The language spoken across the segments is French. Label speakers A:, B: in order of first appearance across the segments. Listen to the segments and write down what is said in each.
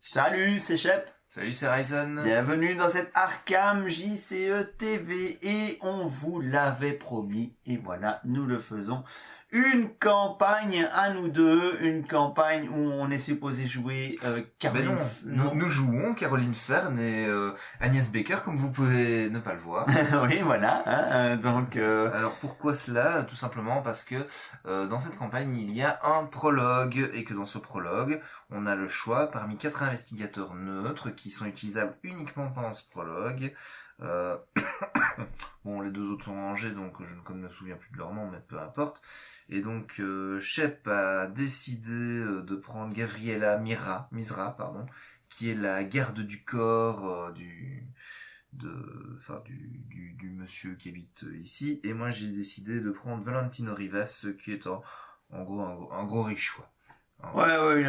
A: Salut, c'est Shep.
B: Salut, c'est Ryzen.
A: Bienvenue dans cette Arkham JCE TV et on vous l'avait promis et voilà, nous le faisons. Une campagne à nous deux, une campagne où on est supposé jouer Caroline.
B: Nous jouons Caroline Fern et Agnès Baker, comme vous pouvez ne pas le voir.
A: Oui, voilà.
B: Alors pourquoi cela? Tout simplement parce que dans cette campagne, il y a un prologue et que dans ce prologue, on a le choix parmi 4 investigateurs neutres qui sont utilisables uniquement pendant ce prologue. Bon, les 2 autres sont rangés, donc je ne me souviens plus de leur nom, mais peu importe. Et donc, Shep a décidé de prendre Gabriela Misra, qui est la garde du corps du monsieur qui habite ici. Et moi, j'ai décidé de prendre Valentino Rivas, qui est en gros un gros riche, quoi.
A: Ouais,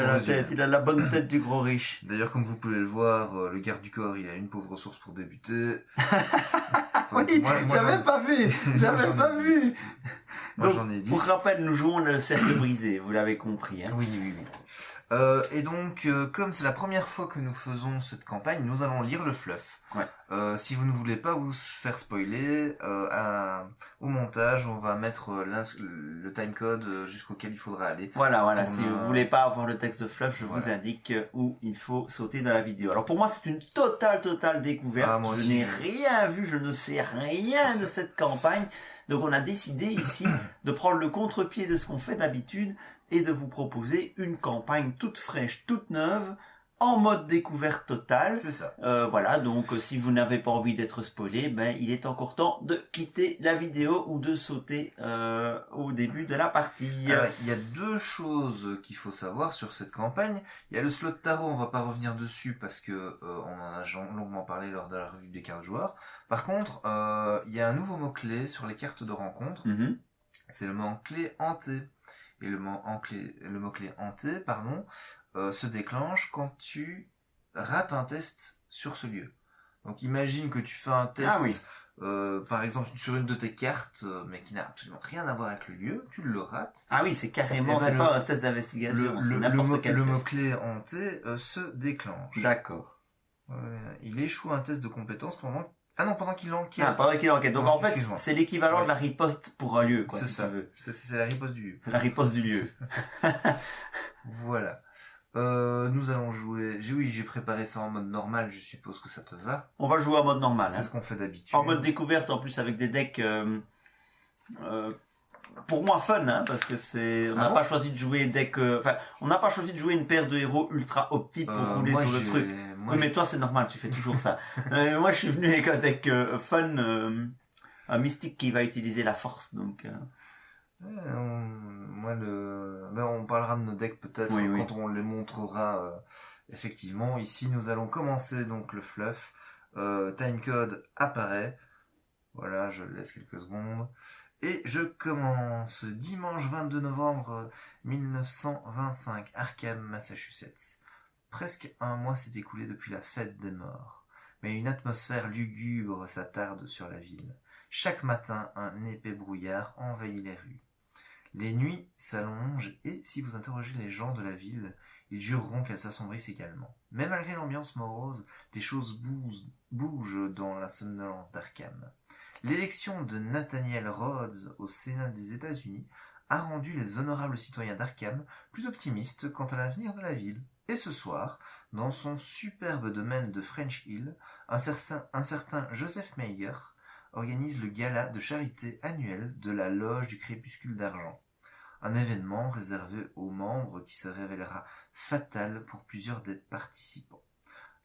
A: il a la bonne tête du gros riche.
B: D'ailleurs, comme vous pouvez le voir, le garde du corps, il a une pauvre ressource pour débuter.
A: Oui, j'avais pas vu.
B: Moi,
A: Donc,
B: j'en ai 10.
A: pour rappel, nous jouons le cercle brisé, vous l'avez compris. Hein.
B: Oui. Et donc, comme c'est la première fois que nous faisons cette campagne, nous allons lire le fluff.
A: Ouais.
B: Si vous ne voulez pas vous faire spoiler, au montage, on va mettre le timecode jusqu'auquel il faudra aller.
A: Voilà. Si vous voulez pas avoir le texte de fluff, je vous indique où il faut sauter dans la vidéo. Alors pour moi, c'est une totale découverte.
B: Moi
A: je
B: aussi,
A: n'ai rien vu, je ne sais rien de cette campagne. Donc on a décidé ici de prendre le contre-pied de ce qu'on fait d'habitude et de vous proposer une campagne toute fraîche, toute neuve, en mode découverte totale.
B: C'est ça.
A: Voilà, donc si vous n'avez pas envie d'être spoilé, il est encore temps de quitter la vidéo ou de sauter au début de la partie.
B: Alors, il y a 2 choses qu'il faut savoir sur cette campagne. Il y a le slot tarot, on va pas revenir dessus parce que on en a longuement parlé lors de la revue des cartes joueurs. Par contre, il y a un nouveau mot-clé sur les cartes de rencontre.
A: Mm-hmm.
B: C'est le mot-clé hanté. Et le mot-clé hanté, se déclenche quand tu rates un test sur ce lieu. Donc imagine que tu fais un test, par exemple sur une de tes cartes, mais qui n'a absolument rien à voir avec le lieu, tu le rates.
A: Ah oui, c'est carrément, c'est pas un test d'investigation, c'est n'importe quel test.
B: Le mot-clé hanté se déclenche.
A: D'accord.
B: Il échoue un test de compétence pendant qu'il enquête.
A: Pendant qu'il enquête. Donc en fait, c'est l'équivalent de la riposte pour un lieu, quoi.
B: C'est ça. C'est la riposte du lieu.
A: C'est la riposte du lieu.
B: Voilà. Nous allons jouer. Oui, j'ai préparé ça en mode normal. Je suppose que ça te va.
A: On va jouer en mode normal.
B: C'est ce qu'on fait d'habitude.
A: En mode découverte, en plus avec des decks. Pour moi fun, hein, parce que on n'a pas choisi de jouer deck. On n'a pas choisi de jouer une paire de héros ultra optiques pour rouler sur le truc. Oui, mais toi c'est normal, tu fais toujours ça. Moi, je suis venu avec un deck fun, un mystique qui va utiliser la force, donc.
B: On parlera de nos decks peut-être quand on les montrera. Effectivement, ici nous allons commencer donc le fluff. Timecode apparaît. Voilà, je laisse quelques secondes. Et je commence dimanche 22 novembre 1925, Arkham, Massachusetts. Presque un mois s'est écoulé depuis la fête des morts, mais une atmosphère lugubre s'attarde sur la ville. Chaque matin, un épais brouillard envahit les rues. Les nuits s'allongent et, si vous interrogez les gens de la ville, ils jureront qu'elles s'assombrissent également. Mais malgré l'ambiance morose, des choses bougent dans la somnolence d'Arkham. L'élection de Nathaniel Rhodes au Sénat des États-Unis a rendu les honorables citoyens d'Arkham plus optimistes quant à l'avenir de la ville. Et ce soir, dans son superbe domaine de French Hill, un certain Joseph Meyer organise le gala de charité annuel de la Loge du Crépuscule d'Argent. Un événement réservé aux membres qui se révélera fatal pour plusieurs des participants.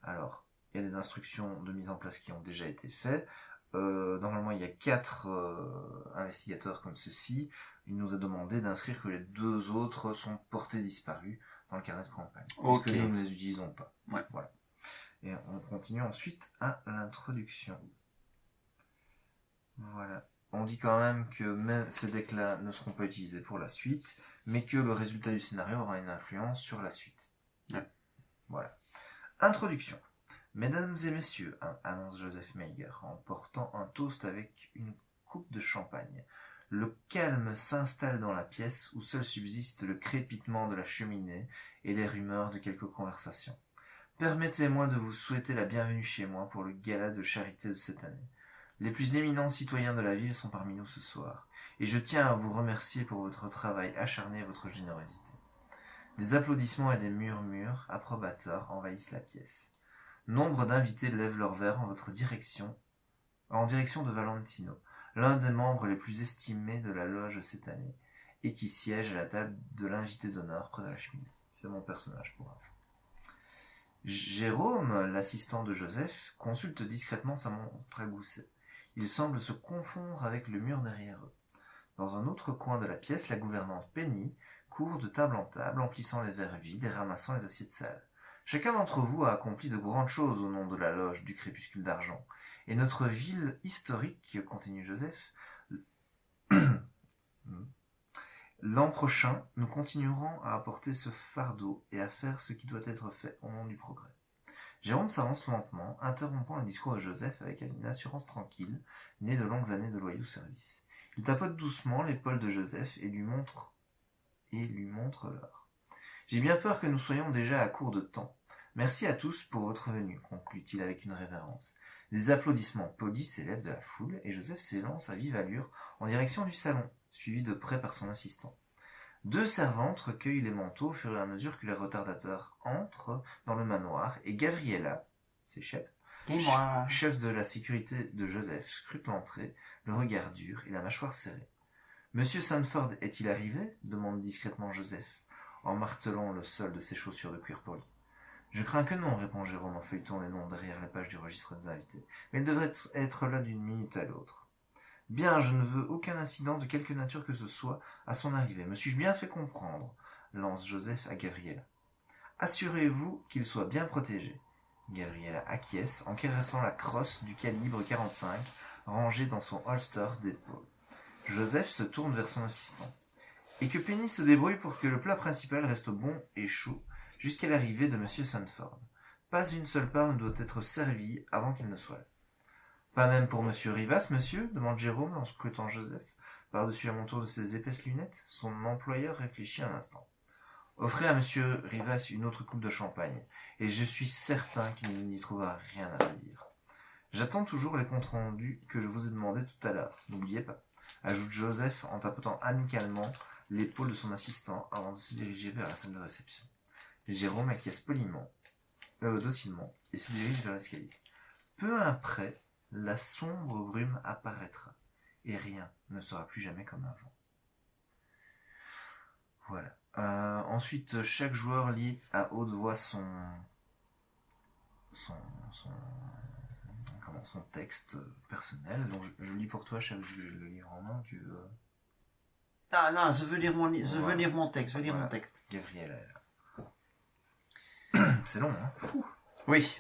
B: Alors, il y a des instructions de mise en place qui ont déjà été faites. Normalement, il y a 4 investigateurs comme ceci. Il nous a demandé d'inscrire que les 2 autres sont portés disparus dans le carnet de campagne. Parce que nous ne les utilisons pas.
A: Ouais.
B: Voilà. Et on continue ensuite à l'introduction. Voilà. On dit quand même que même ces decks-là ne seront pas utilisés pour la suite, mais que le résultat du scénario aura une influence sur la suite.
A: Ouais.
B: Voilà. Introduction. Mesdames et messieurs, annonce Joseph Meyer en portant un toast avec une coupe de champagne. Le calme s'installe dans la pièce où seul subsiste le crépitement de la cheminée et les rumeurs de quelques conversations. Permettez-moi de vous souhaiter la bienvenue chez moi pour le gala de charité de cette année. Les plus éminents citoyens de la ville sont parmi nous ce soir, et je tiens à vous remercier pour votre travail acharné et votre générosité. Des applaudissements et des murmures approbateurs envahissent la pièce. Nombre d'invités lèvent leur verre en direction de Valentino, l'un des membres les plus estimés de la loge cette année, et qui siège à la table de l'invité d'honneur près de la cheminée. C'est mon personnage pour info. Jérôme, l'assistant de Joseph, consulte discrètement sa montre à gousset. Il semble se confondre avec le mur derrière eux. Dans un autre coin de la pièce, la gouvernante Penny court de table en table, emplissant les verres vides et ramassant les assiettes sales. Chacun d'entre vous a accompli de grandes choses au nom de la loge du crépuscule d'argent. Et notre ville historique, continue Joseph, l'an prochain, nous continuerons à apporter ce fardeau et à faire ce qui doit être fait au nom du progrès. Jérôme s'avance lentement, interrompant le discours de Joseph avec une assurance tranquille, née de longues années de loyaux services. Il tapote doucement l'épaule de Joseph et lui montre l'heure. J'ai bien peur que nous soyons déjà à court de temps. Merci à tous pour votre venue, conclut-il avec une révérence. Des applaudissements polis s'élèvent de la foule et Joseph s'élance à vive allure en direction du salon, suivi de près par son assistant. 2 servantes recueillent les manteaux au fur et à mesure que les retardateurs entrent dans le manoir et Gabriella, c'est chef de la sécurité de Joseph, scrute l'entrée, le regard dur et la mâchoire serrée. « Monsieur Sandford est-il arrivé ?» demande discrètement Joseph, en martelant le sol de ses chaussures de cuir poli. « Je crains que non, » répond Jérôme en feuilletant les noms derrière la page du registre des invités. « Mais il devrait être là d'une minute à l'autre. » « Bien, je ne veux aucun incident de quelque nature que ce soit à son arrivée. Me suis-je bien fait comprendre ?» lance Joseph à Gabriella. « Assurez-vous qu'il soit bien protégé. » Gabriella acquiesce en caressant la crosse du calibre 45 rangée dans son holster d'épaule. Joseph se tourne vers son assistant. « Et que Penny se débrouille pour que le plat principal reste bon et chaud jusqu'à l'arrivée de M. Sandford. Pas une seule part ne doit être servie avant qu'il ne soit là. » « Pas même pour Monsieur Rivas, monsieur ?» demande Jérôme en scrutant Joseph par-dessus la monture de ses épaisses lunettes. Son employeur réfléchit un instant. « Offrez à Monsieur Rivas une autre coupe de champagne, et je suis certain qu'il n'y trouvera rien à redire. J'attends toujours les comptes rendus que je vous ai demandés tout à l'heure, n'oubliez pas, » ajoute Joseph en tapotant amicalement l'épaule de son assistant avant de se diriger vers la salle de réception. Jérôme acquiesce docilement, et se dirige vers l'escalier. Peu après, la sombre brume apparaîtra, et rien ne sera plus jamais comme avant. Voilà. Ensuite, chaque joueur lit à haute voix son texte personnel. Donc je lis pour toi, chaque je le lire en main, tu veux...
A: Ah non, je veux lire mon texte, mon texte.
B: Gabriel. C'est long, hein?
A: Oui.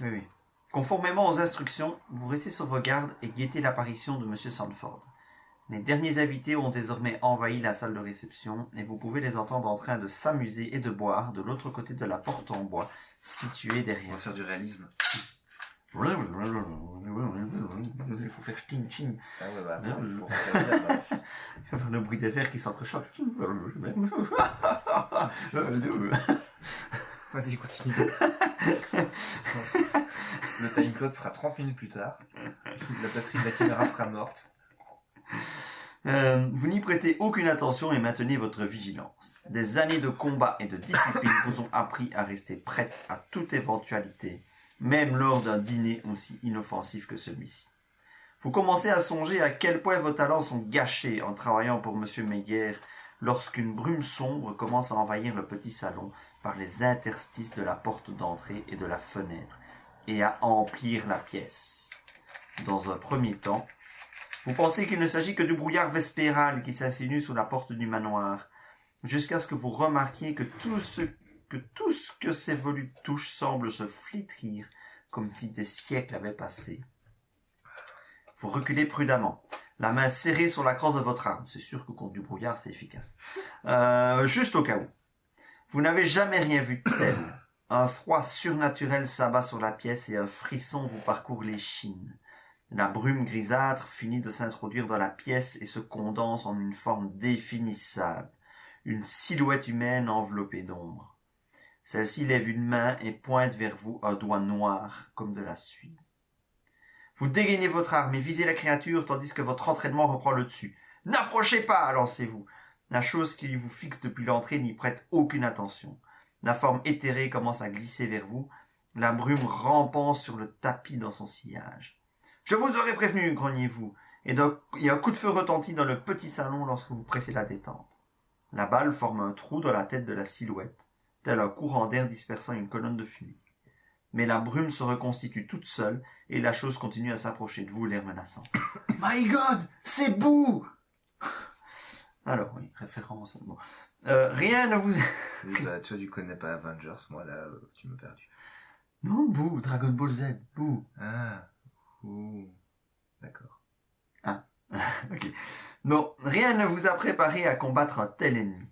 A: Conformément aux instructions, vous restez sur vos gardes et guettez l'apparition de M. Sandford. Les derniers invités ont désormais envahi la salle de réception et vous pouvez les entendre en train de s'amuser et de boire de l'autre côté de la porte en bois située derrière.
B: On va faire du réalisme.
A: Il faut faire ching ching.
B: Ah ouais, bah attends, il faut
A: faire le bruit des verres qui s'entrechoquent.
B: Vas-y, continue. Le timecode sera 30 minutes plus tard. La batterie de la caméra sera morte.
A: Vous n'y prêtez aucune attention et maintenez votre vigilance. Des années de combat et de discipline vous ont appris à rester prête à toute éventualité, même lors d'un dîner aussi inoffensif que celui-ci. Vous commencez à songer à quel point vos talents sont gâchés en travaillant pour M. Meyer lorsqu'une brume sombre commence à envahir le petit salon par les interstices de la porte d'entrée et de la fenêtre et à emplir la pièce. Dans un premier temps, vous pensez qu'il ne s'agit que du brouillard vespéral qui s'insinue sous la porte du manoir, jusqu'à ce que vous remarquiez que tout ce que ces volutes touchent semble se flétrir, comme si des siècles avaient passé. Vous reculez prudemment, la main serrée sur la crosse de votre arme. C'est sûr que contre du brouillard, c'est efficace. Juste au cas où. Vous n'avez jamais rien vu de tel. Un froid surnaturel s'abat sur la pièce et un frisson vous parcourt l'échine. La brume grisâtre finit de s'introduire dans la pièce et se condense en une forme définissable, une silhouette humaine enveloppée d'ombre. Celle-ci lève une main et pointe vers vous un doigt noir comme de la suie. Vous dégainez votre arme et visez la créature tandis que votre entraînement reprend le dessus. N'approchez pas, lancez-vous. La chose qui vous fixe depuis l'entrée n'y prête aucune attention. La forme éthérée commence à glisser vers vous, la brume rampant sur le tapis dans son sillage. Je vous aurais prévenu, grognez-vous, et un coup de feu retentit dans le petit salon lorsque vous pressez la détente. La balle forme un trou dans la tête de la silhouette, tel un courant d'air dispersant une colonne de fumée. Mais la brume se reconstitue toute seule, et la chose continue à s'approcher de vous, l'air menaçant. « My God, c'est Boo !» Alors, oui, référence. Bon. Rien ne vous...
B: Bah, toi, tu connais pas Avengers, moi, là, tu m'as perdu.
A: Non, Boo, Dragon Ball Z, Boo.
B: Ah, ouh, d'accord.
A: Ah, ok. Non, rien ne vous a préparé à combattre un tel ennemi.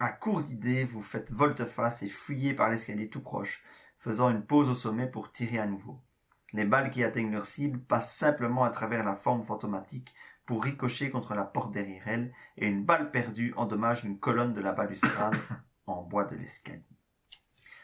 A: À court d'idées, vous faites volte-face et fuyez par l'escalier tout proche, faisant une pause au sommet pour tirer à nouveau. Les balles qui atteignent leur cible passent simplement à travers la forme fantomatique pour ricocher contre la porte derrière elle, et une balle perdue endommage une colonne de la balustrade en bois de l'escalier.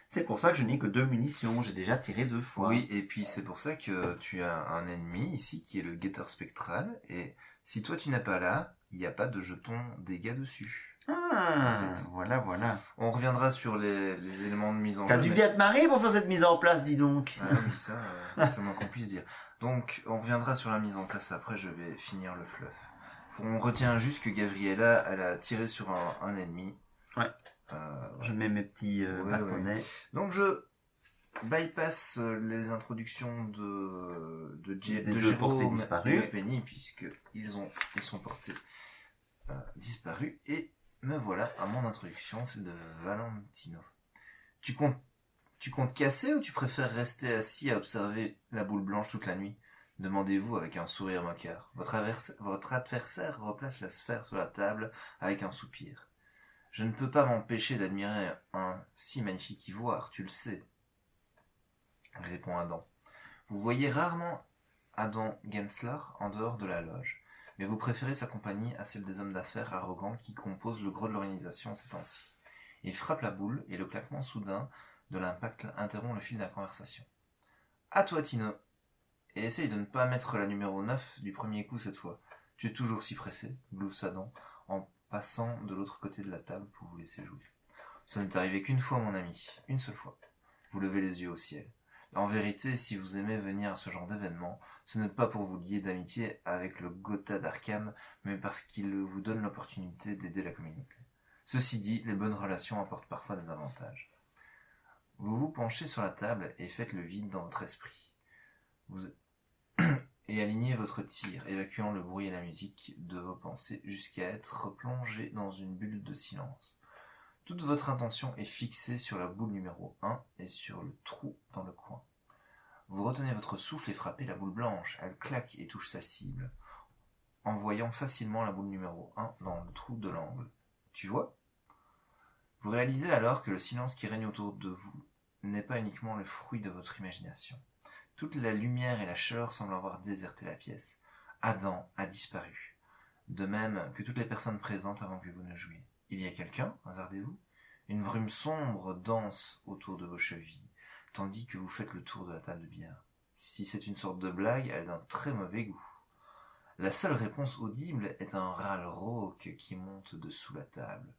A: C'est pour ça que je n'ai que 2 munitions, j'ai déjà tiré 2 fois.
B: Oui, et puis c'est pour ça que tu as un ennemi ici qui est le guetteur spectral, et si toi tu n'es pas là, il n'y a pas de jeton dégâts dessus.
A: Ah, en fait. Voilà.
B: On reviendra sur les éléments de mise en
A: place. T'as dû bien te marrer pour faire cette mise en place, dis donc.
B: Ah oui, ça, c'est moins qu'on puisse dire. Donc, on reviendra sur la mise en place après, je vais finir le fluff. On retient juste que Gabriella, elle a tiré sur un ennemi.
A: Ouais. Je mets mes petits bâtonnets. Ouais.
B: Donc, je bypass les introductions de
A: Jérôme
B: et de Penny, puisqu'ils sont portés disparus. Et me voilà à mon introduction, celle de Valentino. Tu comptes casser ou tu préfères rester assis à observer la boule blanche toute la nuit ? Demandez-vous avec un sourire moqueur. Votre adversaire replace la sphère sur la table avec un soupir. Je ne peux pas m'empêcher d'admirer un si magnifique ivoire, tu le sais, répond Adam. Vous voyez rarement Adam Gensler en dehors de la loge, mais vous préférez sa compagnie à celle des hommes d'affaires arrogants qui composent le gros de l'organisation ces temps-ci. Il frappe la boule et le claquement soudain de l'impact interrompt le fil de la conversation. À toi, Tino. Et essaye de ne pas mettre la numéro 9 du premier coup cette fois. Tu es toujours si pressé, glouffe Adam, en passant de l'autre côté de la table pour vous laisser jouer. Ça n'est arrivé qu'une fois, mon ami. Une seule fois. Vous levez les yeux au ciel. En vérité, si vous aimez venir à ce genre d'événement, ce n'est pas pour vous lier d'amitié avec le Gotha d'Arkham, mais parce qu'il vous donne l'opportunité d'aider la communauté. Ceci dit, les bonnes relations apportent parfois des avantages. Vous vous penchez sur la table et faites le vide dans votre esprit. Et alignez votre tir, évacuant le bruit et la musique de vos pensées jusqu'à être plongé dans une bulle de silence. Toute votre intention est fixée sur la boule numéro 1 et sur le trou dans le coin. Vous retenez votre souffle et frappez la boule blanche. Elle claque et touche sa cible, en voyant facilement la boule numéro 1 dans le trou de l'angle. Tu vois ? Vous réalisez alors que le silence qui règne autour de vous n'est pas uniquement le fruit de votre imagination. Toute la lumière et la chaleur semblent avoir déserté la pièce. Adam a disparu. De même que toutes les personnes présentes avant que vous ne jouiez. Il y a quelqu'un, hasardez-vous ? Une brume sombre danse autour de vos chevilles, tandis que vous faites le tour de la table de billard. Si c'est une sorte de blague, elle est d'un très mauvais goût. La seule réponse audible est un râle rauque qui monte dessous la table.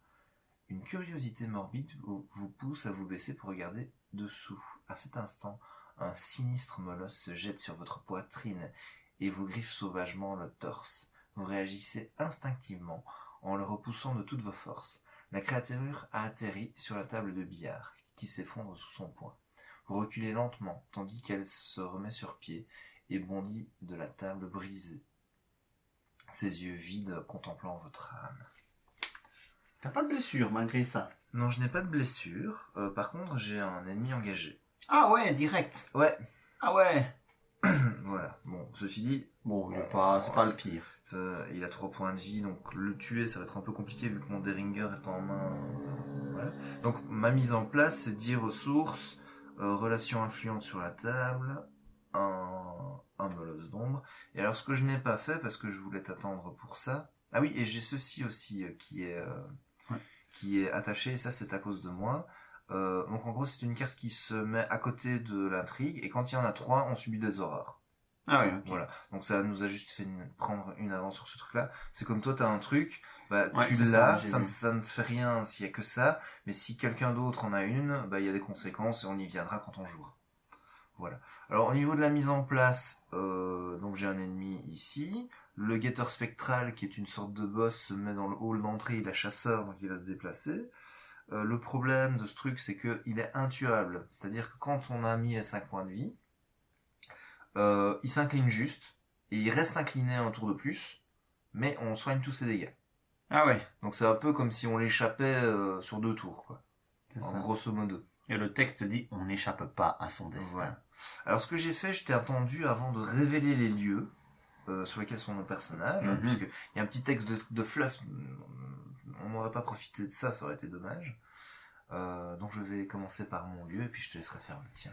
B: Une curiosité morbide vous pousse à vous baisser pour regarder dessous. À cet instant, un sinistre molosse se jette sur votre poitrine et vous griffe sauvagement le torse. Vous réagissez instinctivement en le repoussant de toutes vos forces. La créature a atterri sur la table de billard, qui s'effondre sous son poing. Vous reculez lentement, tandis qu'elle se remet sur pied et bondit de la table brisée, ses yeux vides contemplant votre âme.
A: T'as pas de blessure malgré ça?
B: Non, je n'ai pas de blessure. Par contre, j'ai un ennemi engagé.
A: Ah ouais, direct.
B: Ouais.
A: Ah ouais.
B: Voilà. Bon, ceci dit...
A: Bon, c'est pas le pire.
B: Il a 3 points de vie, donc le tuer, ça va être un peu compliqué vu que mon Deringer est en main. Voilà. Donc, ma mise en place, c'est 10 ressources, relations influentes sur la table, un molosse d'ombre. Et alors, ce que je n'ai pas fait, parce que je voulais t'attendre pour ça... Ah oui, et j'ai ceci aussi qui est attaché, et ça c'est à cause de moi. Donc en gros, c'est une carte qui se met à côté de l'intrigue, et quand il y en a 3, on subit des horreurs.
A: Ah oui, ok.
B: Voilà. Donc ça nous a juste fait prendre une avance sur ce truc-là. C'est comme toi, t'as un truc, bah
A: Ouais,
B: tu
A: c'est
B: l'as,
A: ça
B: ne te fait rien s'il y a que ça, mais si quelqu'un d'autre en a une, bah il y a des conséquences et on y viendra quand on jouera. Voilà. Alors au niveau de la mise en place, donc j'ai un ennemi ici. Le guetteur spectral, qui est une sorte de boss, se met dans le hall d'entrée, il a chasseur, donc il va se déplacer. Le problème de ce truc, c'est qu'il est intuable. C'est-à-dire que quand on a mis les 5 points de vie, il s'incline juste, et il reste incliné un tour de plus, mais on soigne tous ses dégâts.
A: Ah ouais.
B: Donc c'est un peu comme si on l'échappait sur 2 tours, quoi.
A: C'est
B: en
A: ça.
B: Grosso modo.
A: Et le texte dit, on n'échappe pas à son destin.
B: Voilà. Alors ce que j'ai fait, je t'ai attendu avant de révéler les lieux sur lesquels sont nos personnages, puisque il y a un petit texte de fluff, on n'aurait pas profité de ça, ça aurait été dommage. Donc je vais commencer par mon lieu, et puis je te laisserai faire le tien.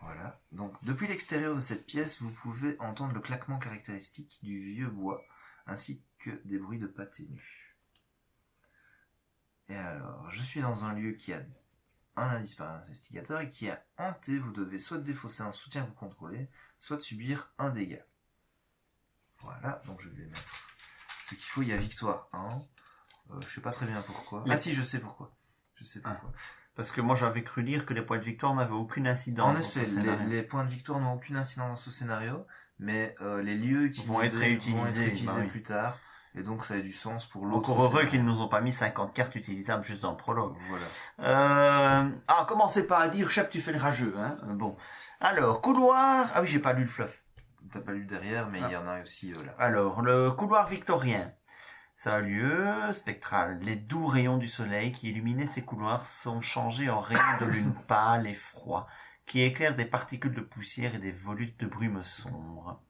B: Voilà. Donc depuis l'extérieur de cette pièce, vous pouvez entendre le claquement caractéristique du vieux bois, ainsi que des bruits de pas ténus. Et alors, je suis dans un lieu qui a un indice par investigateur et qui a hanté. Vous devez soit défausser un soutien que vous contrôlez, soit subir un dégât. Voilà, donc je vais mettre ce qu'il faut. Il y a victoire 1. Je sais pas très bien pourquoi. Ah si, je sais pourquoi.
A: Parce que moi j'avais cru lire que les points de victoire n'avaient aucune incidence.
B: En effet, les points de victoire n'ont aucune incidence dans ce scénario, mais les lieux
A: vont être réutilisés
B: plus tard. Et donc ça a du sens pour l'autre.
A: Encore heureux qu'ils ne nous ont pas mis 50 cartes utilisables juste dans le prologue.
B: Voilà.
A: Commencez pas à dire, Chep, tu fais le rageux. Hein. Bon. Alors, couloir... Ah oui, j'ai pas lu le fluff.
B: T'as pas lu derrière, mais il y en a aussi là.
A: Alors, le couloir victorien. Ça a lieu spectral. Les doux rayons du soleil qui illuminaient ces couloirs sont changés en rayons de lune pâle et froid, qui éclairent des particules de poussière et des volutes de brume sombre.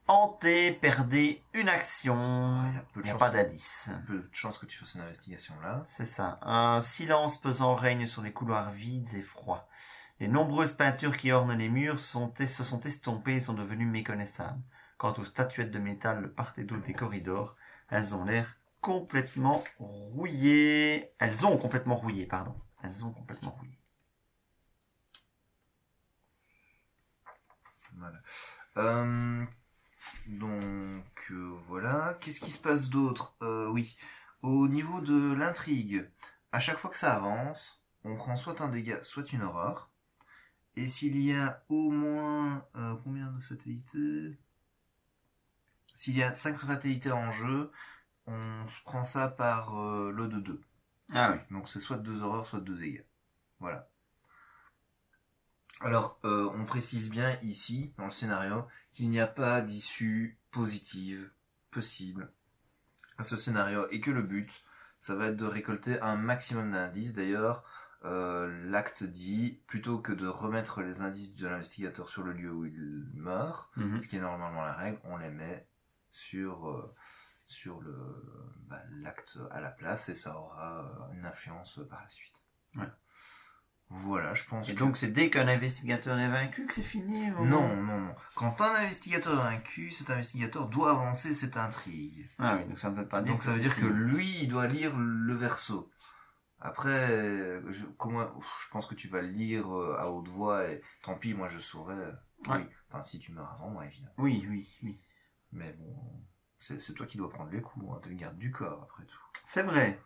A: Hanté, perdez une action. Il n'y a pas d'indice.
B: Un peu de chance que tu fasses une investigation là.
A: C'est ça. Un silence pesant règne sur les couloirs vides et froids. Les nombreuses peintures qui ornent les murs se sont estompées et sont devenues méconnaissables. Quant aux statuettes de métal de part et d'autre des corridors, elles ont complètement rouillées.
B: Voilà. Voilà. Qu'est-ce qui se passe d'autre? Oui. Au niveau de l'intrigue, à chaque fois que ça avance, on prend soit un dégât, soit une horreur. Et s'il y a au moins... combien de fatalités? S'il y a 5 fatalités en jeu, on se prend ça par lot de 2.
A: Ah oui.
B: Donc c'est soit 2 horreurs, soit 2 dégâts. Voilà. Alors, on précise bien ici, dans le scénario, qu'il n'y a pas d'issue positive possible à ce scénario, et que le but, ça va être de récolter un maximum d'indices. D'ailleurs, l'acte dit, plutôt que de remettre les indices de l'investigateur sur le lieu où il meurt, ce qui est normalement la règle, on les met sur l'acte à la place, et ça aura une influence par la suite.
A: Ouais.
B: Voilà, je pense.
A: Et donc c'est dès qu'un investigateur est vaincu que c'est fini ou...
B: Non. Quand un investigateur est vaincu, cet investigateur doit avancer cette intrigue.
A: Ah oui, donc ça ne veut pas dire.
B: Donc ça veut dire que lui, il doit lire le verso. Après, je pense que tu vas le lire à haute voix, et tant pis, moi je saurais.
A: Ouais.
B: Oui. Enfin, si tu meurs avant moi, évidemment.
A: Oui.
B: Mais bon, c'est toi qui dois prendre les coups, hein. T'es le garde du corps, après tout.
A: C'est vrai.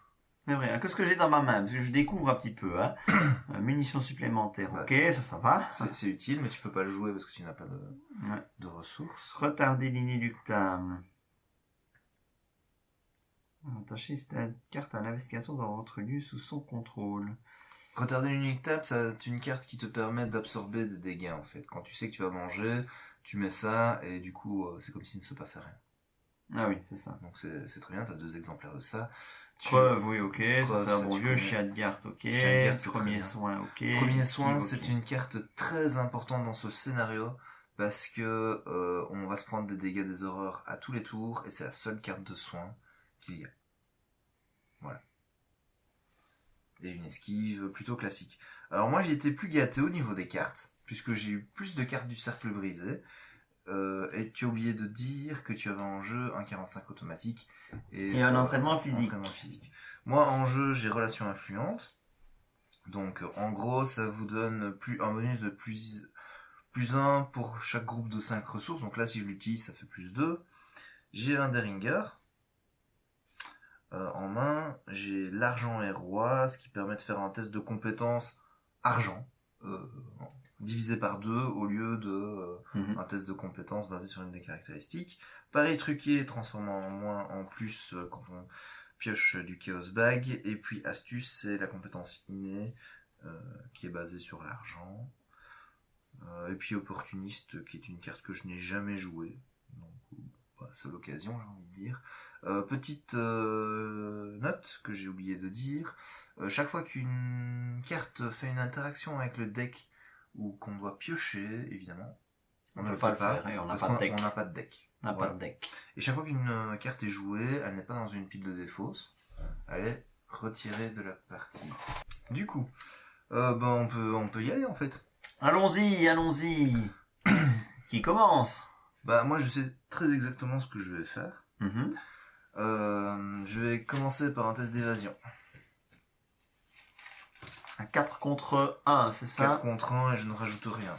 A: Qu'est-ce que j'ai dans ma main? Parce que je découvre un petit peu. Hein. Munitions supplémentaires. Ok, ça va.
B: C'est utile, mais tu peux pas le jouer parce que tu n'as pas de ressources.
A: Retarder l'inéluctable. Attachez cette carte à l'investigateur dans votre lieu sous son contrôle.
B: Retarder l'inéluctable, c'est une carte qui te permet d'absorber des dégâts en fait. Quand tu sais que tu vas manger, tu mets ça et du coup c'est comme s'il ne se passait rien.
A: Ah oui, c'est ça.
B: Donc c'est très bien, t'as 2 exemplaires de ça.
A: Preuve, oui, ok. Ça, c'est un bon vieux. Chien de garde, ok. Premier soin, ok.
B: Premier soin, c'est une carte très importante dans ce scénario parce que on va se prendre des dégâts, des horreurs à tous les tours, et c'est la seule carte de soin qu'il y a. Voilà. Et une esquive plutôt classique. Alors moi j'ai été plus gâté au niveau des cartes, puisque j'ai eu plus de cartes du cercle brisé. Et tu as oublié de dire que tu avais en jeu un 45 automatique et
A: un entraînement physique.
B: Moi en jeu j'ai relation influente, Donc en gros, ça vous donne un bonus de plus 1 pour chaque groupe de 5 ressources. Donc là, si je l'utilise, ça fait plus 2. J'ai un Derringer. En main, j'ai l'argent et roi, ce qui permet de faire un test de compétence argent, divisé par 2 au lieu de un test de compétence basé sur une des caractéristiques. Pari truqué, transformant en moins en plus quand on pioche du Chaos Bag. Et puis astuce, c'est la compétence innée, qui est basée sur l'argent. Et puis opportuniste, qui est une carte que je n'ai jamais jouée. Donc, c'est l'occasion, j'ai envie de dire. Petite note que j'ai oublié de dire. Chaque fois qu'une carte fait une interaction avec le deck ou qu'on doit piocher, évidemment,
A: on ne peut pas le faire et on n'a pas de deck.
B: On n'a pas de deck.
A: Pas de deck.
B: Et chaque fois qu'une carte est jouée, elle n'est pas dans une pile de défausse. Elle est retirée de la partie. Du coup, on peut y aller en fait.
A: Allons-y. Qui commence?
B: Moi je sais très exactement ce que je vais faire. Je vais commencer par un test d'évasion.
A: Un 4 contre 1, c'est ça?
B: 4 contre 1 et je ne rajoute rien.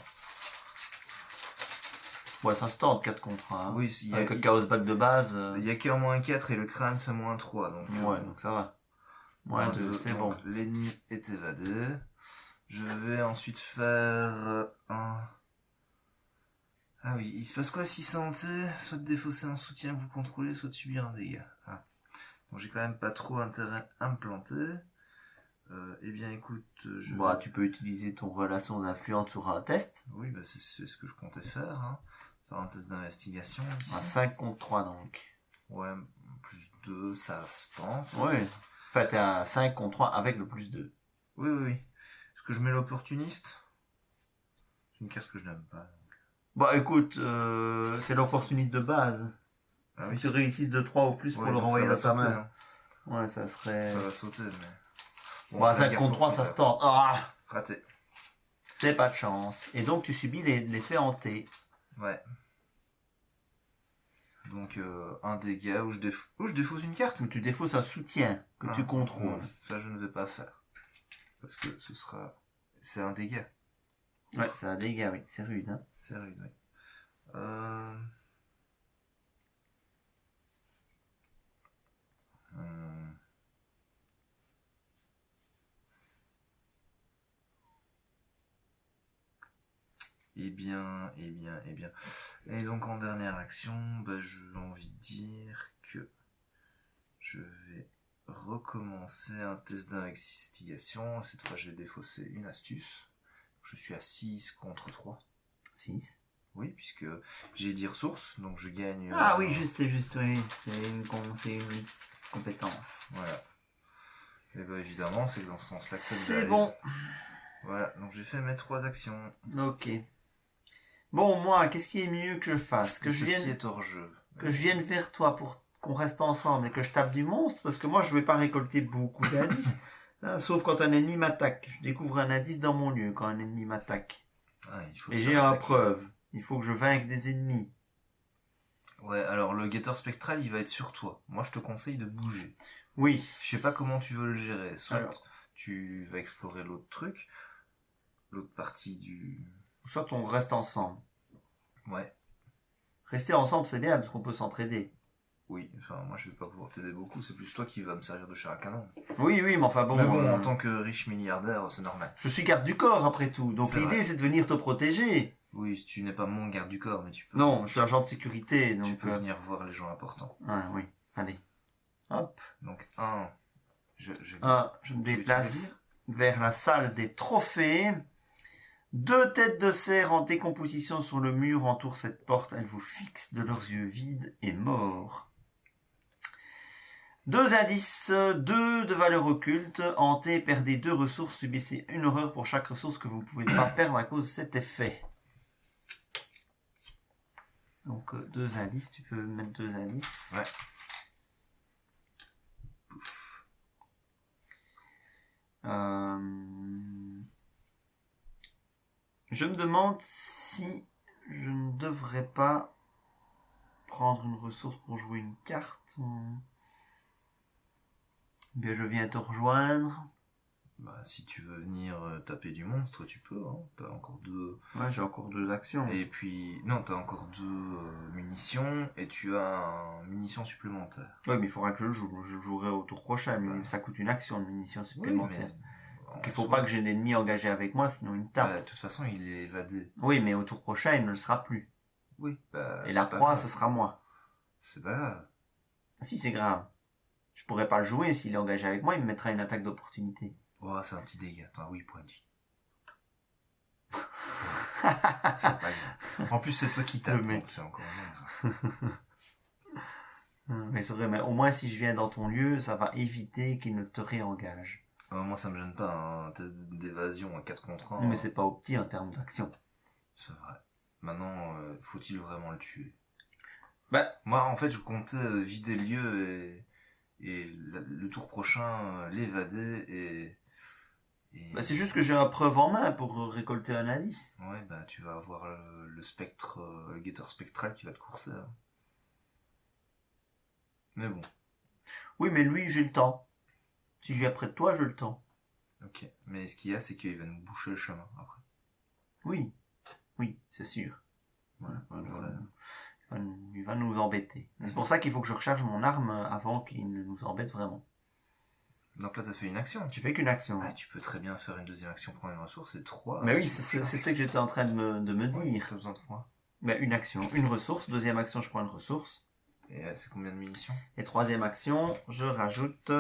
A: Ouais, ça se tente 4 contre 1. Hein.
B: Oui,
A: avec le Chaos Bag de base.
B: Il y a qu'un moins 4 et le crâne fait moins 3. Donc,
A: donc ça va. Moins 2, c'est bon.
B: L'ennemi est évadé. Je vais ensuite faire un... Ah oui, il se passe quoi si santé? Soit de défausser un soutien que vous contrôlez, soit de subir un dégât. Donc j'ai quand même pas trop intérêt à me planter. Eh bien écoute,
A: tu peux utiliser ton relation d'influence sur un test.
B: Oui, c'est ce que je comptais faire. Faire un test d'investigation.
A: Un 5 contre 3 donc.
B: Ouais, plus 2, ça se tente.
A: Oui. Enfin, t'es à 5 contre 3 avec le plus 2.
B: Oui. Est-ce que je mets l'opportuniste? C'est une carte que je n'aime pas.
A: Écoute, c'est l'opportuniste de base.
B: Ah
A: oui. Tu réussisses de 3 ou plus pour le renvoyer dans ta main. Ouais, ça serait...
B: Ça va sauter, mais...
A: Bon, 5 contre 3, ça se tente.
B: Raté.
A: C'est pas de chance. Et donc, tu subis l'effet hanté.
B: Ouais. Donc, un dégât où je défausse une carte.
A: Où tu défausses un soutien que tu contrôles.
B: Ça, je ne vais pas faire. Parce que c'est un dégât.
A: Ouais, c'est un dégât, oui. C'est rude, hein.
B: C'est rude, oui. Eh bien. Et donc en dernière action, j'ai envie de dire que je vais recommencer un test d'investigation. Cette fois, je vais défausser une astuce. Je suis à 6 contre 3.
A: 6?
B: Oui, puisque j'ai 10 ressources, donc je gagne...
A: oui, c'est juste, oui. C'est une compétence.
B: Voilà. Et évidemment, c'est dans ce sens-là que ça
A: devait aller. C'est bon.
B: Voilà, donc j'ai fait mes 3 actions.
A: Ok. Bon, moi, qu'est-ce qui est mieux que je fasse?
B: Ceci est hors jeu.
A: Que je vienne vers toi pour qu'on reste ensemble et que je tape du monstre, parce que moi, je vais pas récolter beaucoup d'indices. Sauf quand un ennemi m'attaque. Je découvre un indice dans mon lieu quand un ennemi m'attaque. Et j'ai une preuve. Il faut que je vainque des ennemis.
B: Ouais, alors le guetteur spectral, il va être sur toi. Moi, je te conseille de bouger.
A: Oui.
B: Je sais pas comment tu veux le gérer. Soit tu vas explorer l'autre truc, l'autre partie du...
A: Soit on reste ensemble.
B: Ouais.
A: Rester ensemble, c'est bien, parce qu'on peut s'entraider.
B: Oui, enfin, moi je vais pas pouvoir t'aider beaucoup, c'est plus toi qui vas me servir de chair à canon.
A: Oui, mais enfin bon...
B: Mais bon, en tant que riche milliardaire, c'est normal.
A: Je suis garde du corps, après tout, donc l'idée c'est de venir te protéger.
B: Oui, tu n'es pas mon garde du corps, mais tu peux...
A: Non, je suis agent de sécurité, donc...
B: Tu peux venir voir les gens importants.
A: Oui, allez. Hop.
B: Donc, je
A: me déplace vers la salle des trophées. 2 têtes de cerf en décomposition sur le mur entourent cette porte. Elles vous fixent de leurs yeux vides et morts. 2 indices, 2 de valeur occulte. Hanté, perdez 2 ressources, subissez une horreur pour chaque ressource que vous ne pouvez pas perdre à cause de cet effet. Donc 2 indices, tu peux mettre 2 indices.
B: Ouais.
A: Je me demande si je ne devrais pas prendre une ressource pour jouer une carte. Bien, je viens te rejoindre.
B: Bah, si tu veux venir taper du monstre, tu peux, hein. T'as encore 2...
A: Ouais, j'ai encore 2 actions.
B: Et puis... Non, t'as encore 2 munitions, et tu as un munition supplémentaire.
A: Ouais, mais il faudra que je le joue. Je le jouerai au tour prochain, mais ça coûte une action de munition supplémentaire. Oui, mais... Donc il faut pas que j'ai l'ennemi engagé avec moi, sinon il me tape.
B: Bah, de toute façon, il est évadé.
A: Oui, mais au tour prochain, il ne le sera plus.
B: Oui, bah...
A: Et la proie, ce sera moi.
B: C'est pas grave.
A: Si, c'est grave. Je pourrais pas le jouer, s'il est engagé avec moi, il me mettra une attaque d'opportunité.
B: Oh, c'est un petit dégât. Attends, oui, point de vie. C'est pas grave. En plus, c'est toi qui tapes, donc c'est encore mieux.
A: Mais c'est vrai, mais au moins si je viens dans ton lieu, ça va éviter qu'il ne te réengage.
B: Moi, ça me gêne pas, un test d'évasion à 4 contre 1.
A: Mais c'est pas opti en termes d'action.
B: C'est vrai. Maintenant, faut-il vraiment le tuer?
A: Bah,
B: moi, en fait, je comptais vider le lieu et le tour prochain, l'évader et...
A: Bah, c'est juste que j'ai la preuve en main pour récolter un indice.
B: Ouais, bah tu vas avoir le spectre, le guetteur spectral qui va te courser. Hein. Mais bon.
A: Oui, mais lui, j'ai le temps. Si je viens près de toi, j'ai le temps.
B: Ok. Mais ce qu'il y a, c'est qu'il va nous boucher le chemin après.
A: Oui. Oui, c'est sûr.
B: Voilà.
A: Il va nous embêter. C'est pour ça qu'il faut que je recharge mon arme avant qu'il ne nous embête vraiment.
B: Donc là, t'as fait une action.
A: Tu fais qu'une action.
B: Ah, tu peux très bien faire une deuxième action, prendre une ressource et 3.
A: Mais oui, c'est ce que j'étais en train de me dire.
B: T'as besoin de quoi?
A: Mais une action, une ressource. Deuxième action, je prends une ressource.
B: Et c'est combien de munitions?
A: Et troisième action, je rajoute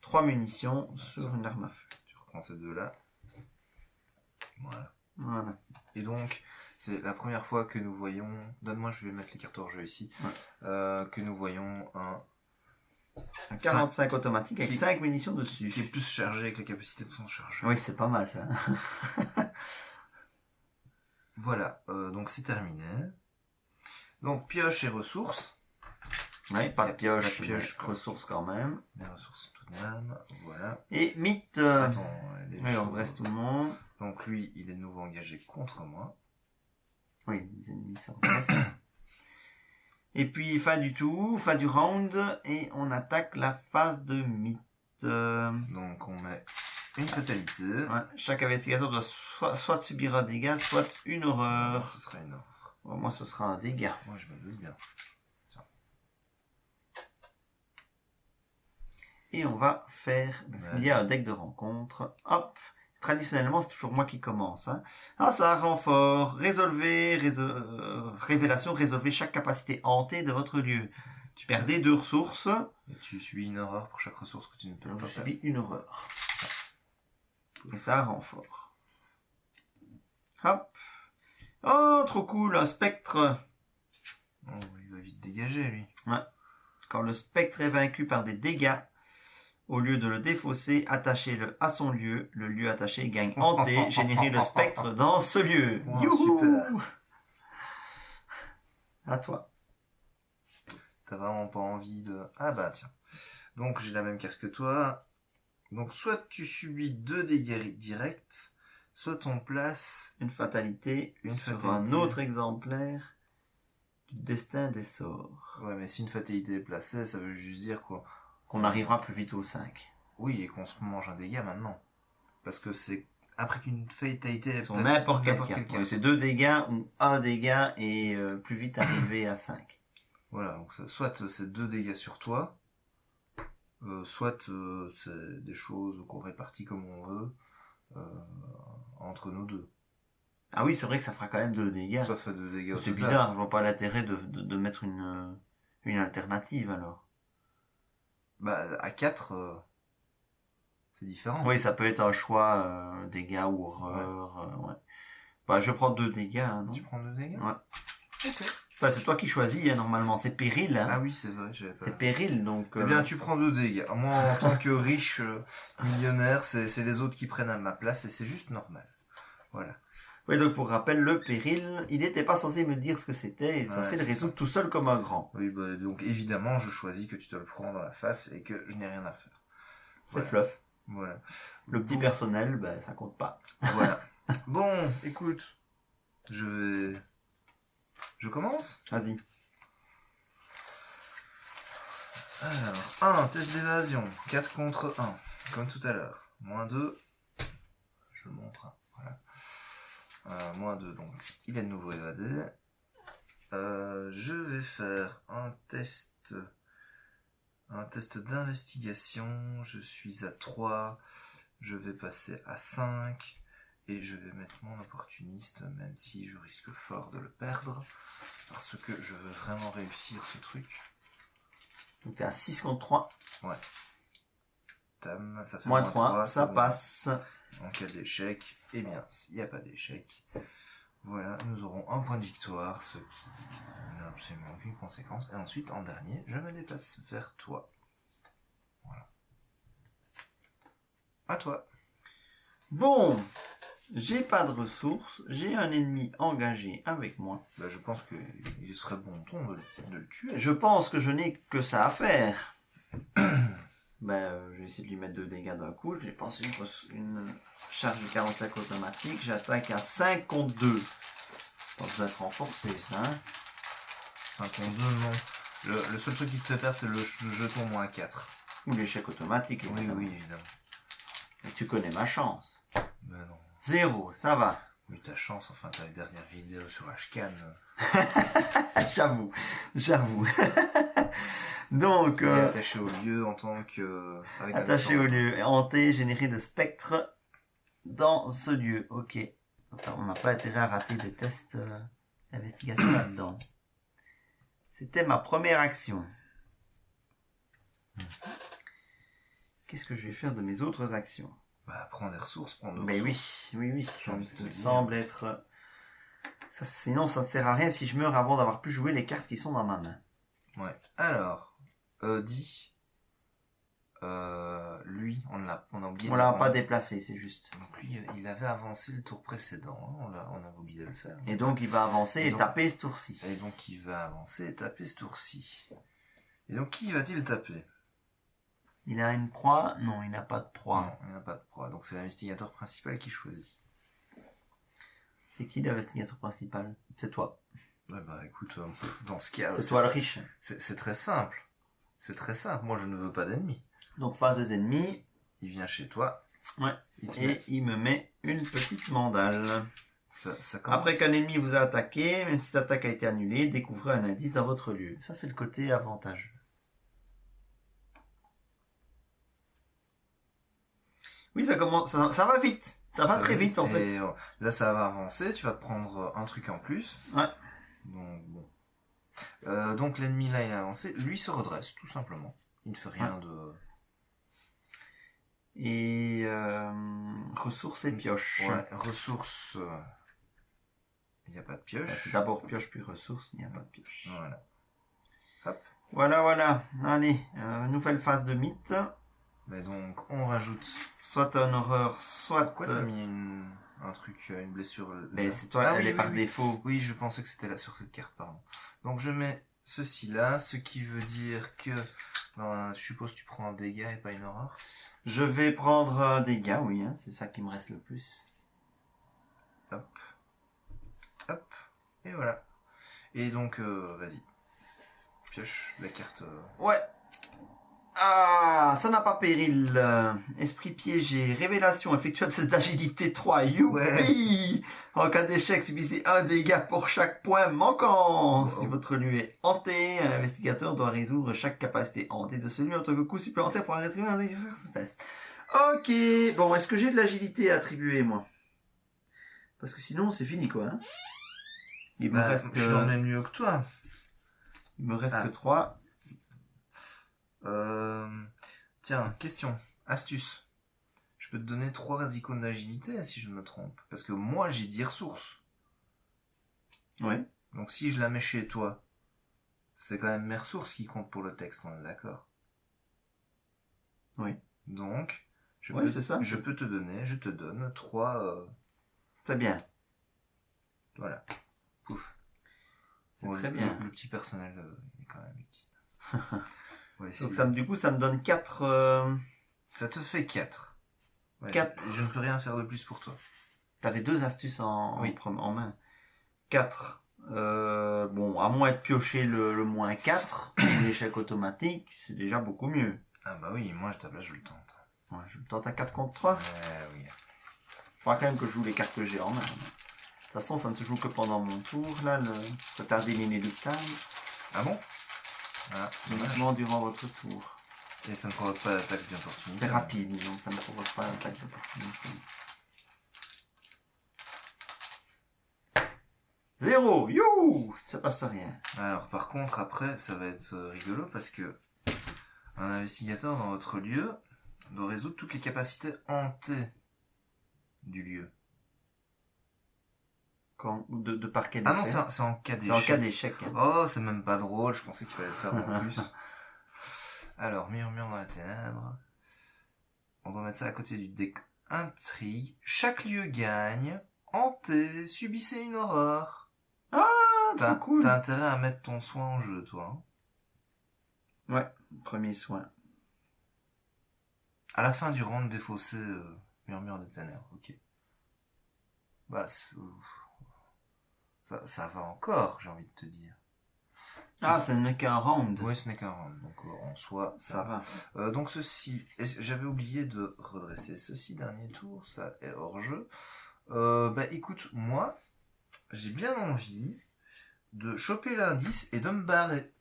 A: 3 munitions sur une arme à feu.
B: Tu reprends ces deux-là.
A: Voilà.
B: Et donc, c'est la première fois que nous voyons... Donne-moi, je vais mettre les cartes hors jeu ici.
A: Ouais.
B: Que nous voyons un
A: 45 automatique avec 5 munitions dessus.
B: Qui est plus chargé avec la capacité de son chargeur.
A: Oui, c'est pas mal ça.
B: Voilà, donc c'est terminé. Donc pioche et ressources.
A: Oui, pas de pioche, ressources quand même.
B: Les ressources tout de même, voilà.
A: Et mythe.
B: Attends,
A: oui, on reste tout le monde.
B: Donc lui, il est de nouveau engagé contre moi.
A: Oui, les ennemis sont restés. Et puis fin du tour, fin du round, et on attaque la phase de mythe.
B: Donc on met une fatalité.
A: Ouais, chaque investigateur doit soit subir un dégât, soit une horreur.
B: Ce sera une horreur.
A: Bon, moi ce sera un dégât.
B: Moi je me doute bien. Tiens.
A: Et on va faire, il y a un deck de rencontre, hop. Traditionnellement, c'est toujours moi qui commence. Hein. Ah, ça, renfort, révélation, résolvez chaque capacité hantée de votre lieu. Tu perdais 2 ressources.
B: Et tu subis une horreur pour chaque ressource que tu ne peux pas
A: Je
B: faire.
A: subis une horreur. Et ça, renfort. Hop. Oh, trop cool, un spectre.
B: Oh, il va vite dégager, lui.
A: Ouais. Quand le spectre est vaincu par des dégâts, au lieu de le défausser, attachez-le à son lieu. Le lieu attaché gagne hanté. Générez le spectre dans ce lieu.
B: Wow, super.
A: À toi.
B: T'as vraiment pas envie de... Ah bah tiens. Donc j'ai la même carte que toi. Donc soit tu subis 2 dégâts directs, soit on place...
A: Une fatalité sur un autre exemplaire du destin des sorts.
B: Ouais, mais si une fatalité est placée, ça veut juste dire quoi?
A: Qu'on arrivera plus vite au 5.
B: Oui, et qu'on se mange un dégât maintenant. Parce que c'est après qu'une fatalité est
A: sur
B: placée
A: n'importe quel cas. Oui, c'est 2 dégâts ou 1 dégât et plus vite arrivé à 5.
B: Voilà, donc soit c'est 2 dégâts sur toi, soit c'est des choses qu'on répartit comme on veut entre nous deux.
A: Ah oui, c'est vrai que ça fera quand même 2 dégâts.
B: Ça fait 2 dégâts.
A: C'est bizarre, je vois pas l'intérêt de mettre une alternative alors.
B: Bah, à 4, c'est différent.
A: Oui, ça peut être un choix, dégâts ou horreur. Ouais. Bah, je prends 2 dégâts. Hein, non?
B: Tu prends 2 dégâts?
A: Ouais.
B: Ok.
A: Bah, c'est toi qui choisis, hein, normalement. C'est péril. Hein.
B: Ah oui, c'est vrai, j'avais pas...
A: C'est péril, donc...
B: Eh bien, tu prends 2 dégâts. Moi, en tant que riche millionnaire, c'est les autres qui prennent à ma place et c'est juste normal. Voilà.
A: Oui, donc pour rappel, le péril, il n'était pas censé me dire ce que c'était, il est censé le résoudre tout seul comme un grand.
B: Oui, bah, donc évidemment, je choisis que tu te le prends dans la face et que je n'ai rien à faire.
A: C'est fluff.
B: Voilà.
A: Le petit personnel, ben, ça compte pas.
B: Voilà. Bon, écoute, je commence?
A: Vas-y.
B: Alors, 1, test d'évasion, 4 contre 1, comme tout à l'heure. -2, je le montre. Hein. Voilà. -2, donc il est de nouveau évadé. Je vais faire un test d'investigation. Je suis à 3, je vais passer à 5 et je vais mettre mon opportuniste, même si je risque fort de le perdre, parce que je veux vraiment réussir ce truc.
A: Donc t'es à 6 contre 3.
B: Ouais. Tam, ça fait
A: -3, ça passe.
B: En cas d'échec, eh bien, il n'y a pas d'échec. Voilà, nous aurons un point de victoire, ce qui n'a absolument aucune conséquence. Et ensuite, en dernier, je me déplace vers toi. Voilà. À toi.
A: Bon, j'ai pas de ressources, j'ai un ennemi engagé avec moi.
B: Bah, je pense qu'il serait bon ton de le tuer.
A: Je pense que je n'ai que ça à faire. Je vais essayer de lui mettre 2 dégâts d'un coup. J'ai pensé une charge de 45 automatique. J'attaque à 5 contre 2. Ça doit être renforcé, ça. Hein.
B: 5 contre 2, non. Le seul truc qui te fait perdre, c'est le jeton -4.
A: Ou l'échec automatique.
B: Évidemment. Oui, évidemment.
A: Mais tu connais ma chance.
B: Ben non.
A: 0, ça va.
B: Oui, ta chance, enfin, ta dernière vidéo sur HCAN.
A: J'avoue. Donc.
B: Attaché au lieu en tant que.
A: Attaché au lieu. Hanté, générer de spectres dans ce lieu. Ok. Enfin, on n'a pas intérêt à rater des tests d'investigation là-dedans. C'était ma première action. Qu'est-ce que je vais faire de mes autres actions?
B: Prends des ressources, prends des
A: ressources. Oui. Ça me semble être... Ça, sinon, ça ne sert à rien si je meurs avant d'avoir pu jouer les cartes qui sont dans ma main.
B: Ouais. Alors, lui, on a oublié.
A: On l'a pas déplacé, c'est juste.
B: Donc lui, il avait avancé le tour précédent. Hein, on a oublié de le faire.
A: Et donc, il va avancer et taper ce tour-ci.
B: Et donc, il va avancer et taper ce tour-ci. Et donc, qui va-t-il taper?
A: Il a une proie? Non, il n'a pas de proie.
B: Non, il n'a pas de proie. Donc, c'est l'investigateur principal qui choisit.
A: C'est qui l'investigateur principal? C'est toi.
B: Écoute, dans ce cas...
A: C'est toi le riche.
B: C'est très simple. C'est très simple. Moi, je ne veux pas d'ennemis.
A: Donc, face des ennemis...
B: Il vient chez toi.
A: Ouais. Il me met une petite mandale.
B: Ça
A: Après qu'un ennemi vous a attaqué, même si cette attaque a été annulée, découvrez un indice dans votre lieu. Ça, c'est le côté avantageux. Oui, ça commence, ça va vite. Ça va très vite en fait.
B: Là, ça va avancer. Tu vas te prendre un truc en plus.
A: Ouais.
B: Donc bon. Donc l'ennemi là, il a avancé. Lui se redresse tout simplement. Il ne fait rien de.
A: Et ressources et pioche.
B: Ouais. Ressources. Il n'y a pas de pioche.
A: C'est d'abord pioche puis ressources. Il n'y a pas de pioche.
B: Voilà. Hop.
A: Voilà. Allez, nouvelle phase de mythe.
B: Mais donc, on rajoute...
A: Soit un horreur, soit...
B: Pourquoi t'as mis un truc, une blessure
A: Mais c'est toi, elle est par défaut.
B: Oui, je pensais que c'était là sur cette carte, pardon. Donc je mets ceci là, ce qui veut dire que... je suppose que tu prends un dégât et pas une horreur.
A: Je vais prendre un dégât, oui, hein, c'est ça qui me reste le plus.
B: Hop. Et voilà. Et donc, vas-y. Pioche la carte...
A: Ouais. Ah, ça n'a pas péril. Esprit piégé, révélation, effectuez de cette agilité 3. Youpi! Ouais. En cas d'échec, subissez un dégât pour chaque point manquant. Si votre lieu est hanté, un investigateur doit résoudre chaque capacité hantée de celui en tant que coup supplémentaire pour rétribuer un exercice. Ok, bon, est-ce que j'ai de l'agilité à attribuer, moi? Parce que sinon, c'est fini, quoi. Hein,
B: il me reste je suis dans le même lieu que toi.
A: Il me reste que 3.
B: Tiens, question, astuce. Je peux te donner 3 icônes d'agilité si je me trompe. Parce que moi j'ai 10 ressources.
A: Ouais.
B: Donc si je la mets chez toi, c'est quand même mes ressources qui comptent pour le texte, on est d'accord?
A: Oui.
B: Donc, je te donne 3...
A: C'est bien.
B: Voilà. Pouf.
A: C'est très bien.
B: Le petit personnel est quand même utile.
A: Ouais, donc du coup, ça me donne 4...
B: Ça te fait 4. Ouais,
A: 4.
B: Je ne peux rien faire de plus pour toi.
A: T'avais 2 astuces en main. 4. Bon, à moins de piocher le -4, l'échec automatique, c'est déjà beaucoup mieux.
B: Ah bah oui, moi à ta place je le tente.
A: Ouais, je le tente à 4 contre 3.
B: Oui.
A: faudra quand même que je joue les cartes que j'ai en main. De toute façon, ça ne se joue que pendant mon tour, là, le retardé inéluctable.
B: Ah bon? Ah,
A: uniquement durant votre tour.
B: Et ça ne provoque pas l'attaque d'opportunité.
A: C'est rapide, donc ça ne provoque pas l'attaque d'opportunité. 0, you, ça passe rien.
B: Alors par contre après ça va être rigolo parce que un investigateur dans votre lieu doit résoudre toutes les capacités hantées du lieu.
A: De par quel
B: effet? Ah non, c'est en cas d'échec.
A: C'est en cas d'échec. Hein.
B: Oh, c'est même pas drôle, je pensais qu'il fallait le faire en plus. Alors, murmure dans la ténèbre. On doit mettre ça à côté du deck intrigue. Chaque lieu gagne. Hanté, subissez une horreur.
A: Ah, trop cool.
B: T'as intérêt à mettre ton soin en jeu, toi. Hein.
A: Ouais, premier soin.
B: À la fin du round défaussé, murmure des ténèbres, ok. Bah, ça va encore, j'ai envie de te dire.
A: Ah, ce n'est qu'un round.
B: Oui, ce n'est qu'un round, donc en soi, ça va. Donc ceci, j'avais oublié de redresser ceci, dernier tour, ça est hors jeu. Bah écoute, moi, j'ai bien envie de choper l'indice et de me barrer.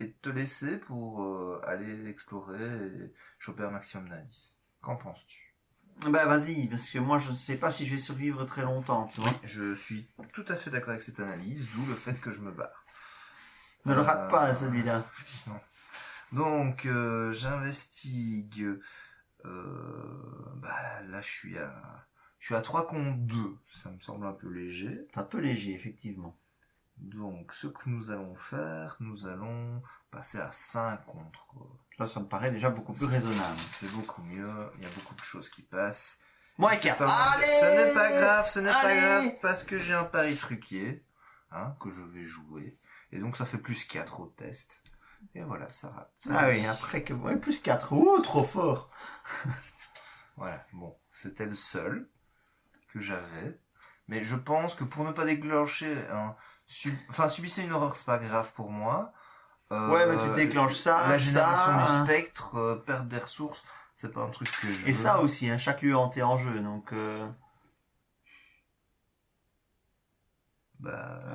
B: Et de te laisser pour aller explorer et choper un maximum d'indices. Qu'en penses-tu?
A: Bah vas-y, parce que moi je ne sais pas si je vais survivre très longtemps, tu vois.
B: Je suis tout à fait d'accord avec cette analyse, d'où le fait que je me barre.
A: Ne le rate pas celui-là.
B: Donc j'investigue. Bah là je suis à 3 contre 2. Ça me semble un peu léger.
A: C'est un peu léger, effectivement.
B: Donc ce que nous allons faire, nous allons passer à 5 contre.
A: Ça me paraît déjà beaucoup plus raisonnable.
B: C'est beaucoup mieux, il y a beaucoup de choses qui passent.
A: Moins 4.
B: Allez, ce n'est pas grave, pas grave, parce que j'ai un pari truqué, hein, que je vais jouer. Et donc ça fait plus 4 au test. Et voilà, ça rate.
A: Oui, après que... Ouais, plus 4. Oh, trop fort.
B: Voilà, bon, c'était le seul que j'avais. Mais je pense que pour ne pas déclencher subissez une horreur, c'est pas grave pour moi.
A: Ouais, mais tu déclenches ça.
B: La génération du spectre, perte des ressources, c'est pas un truc que je veux.
A: Et ça aussi, hein, chaque lieu hanté en jeu, donc...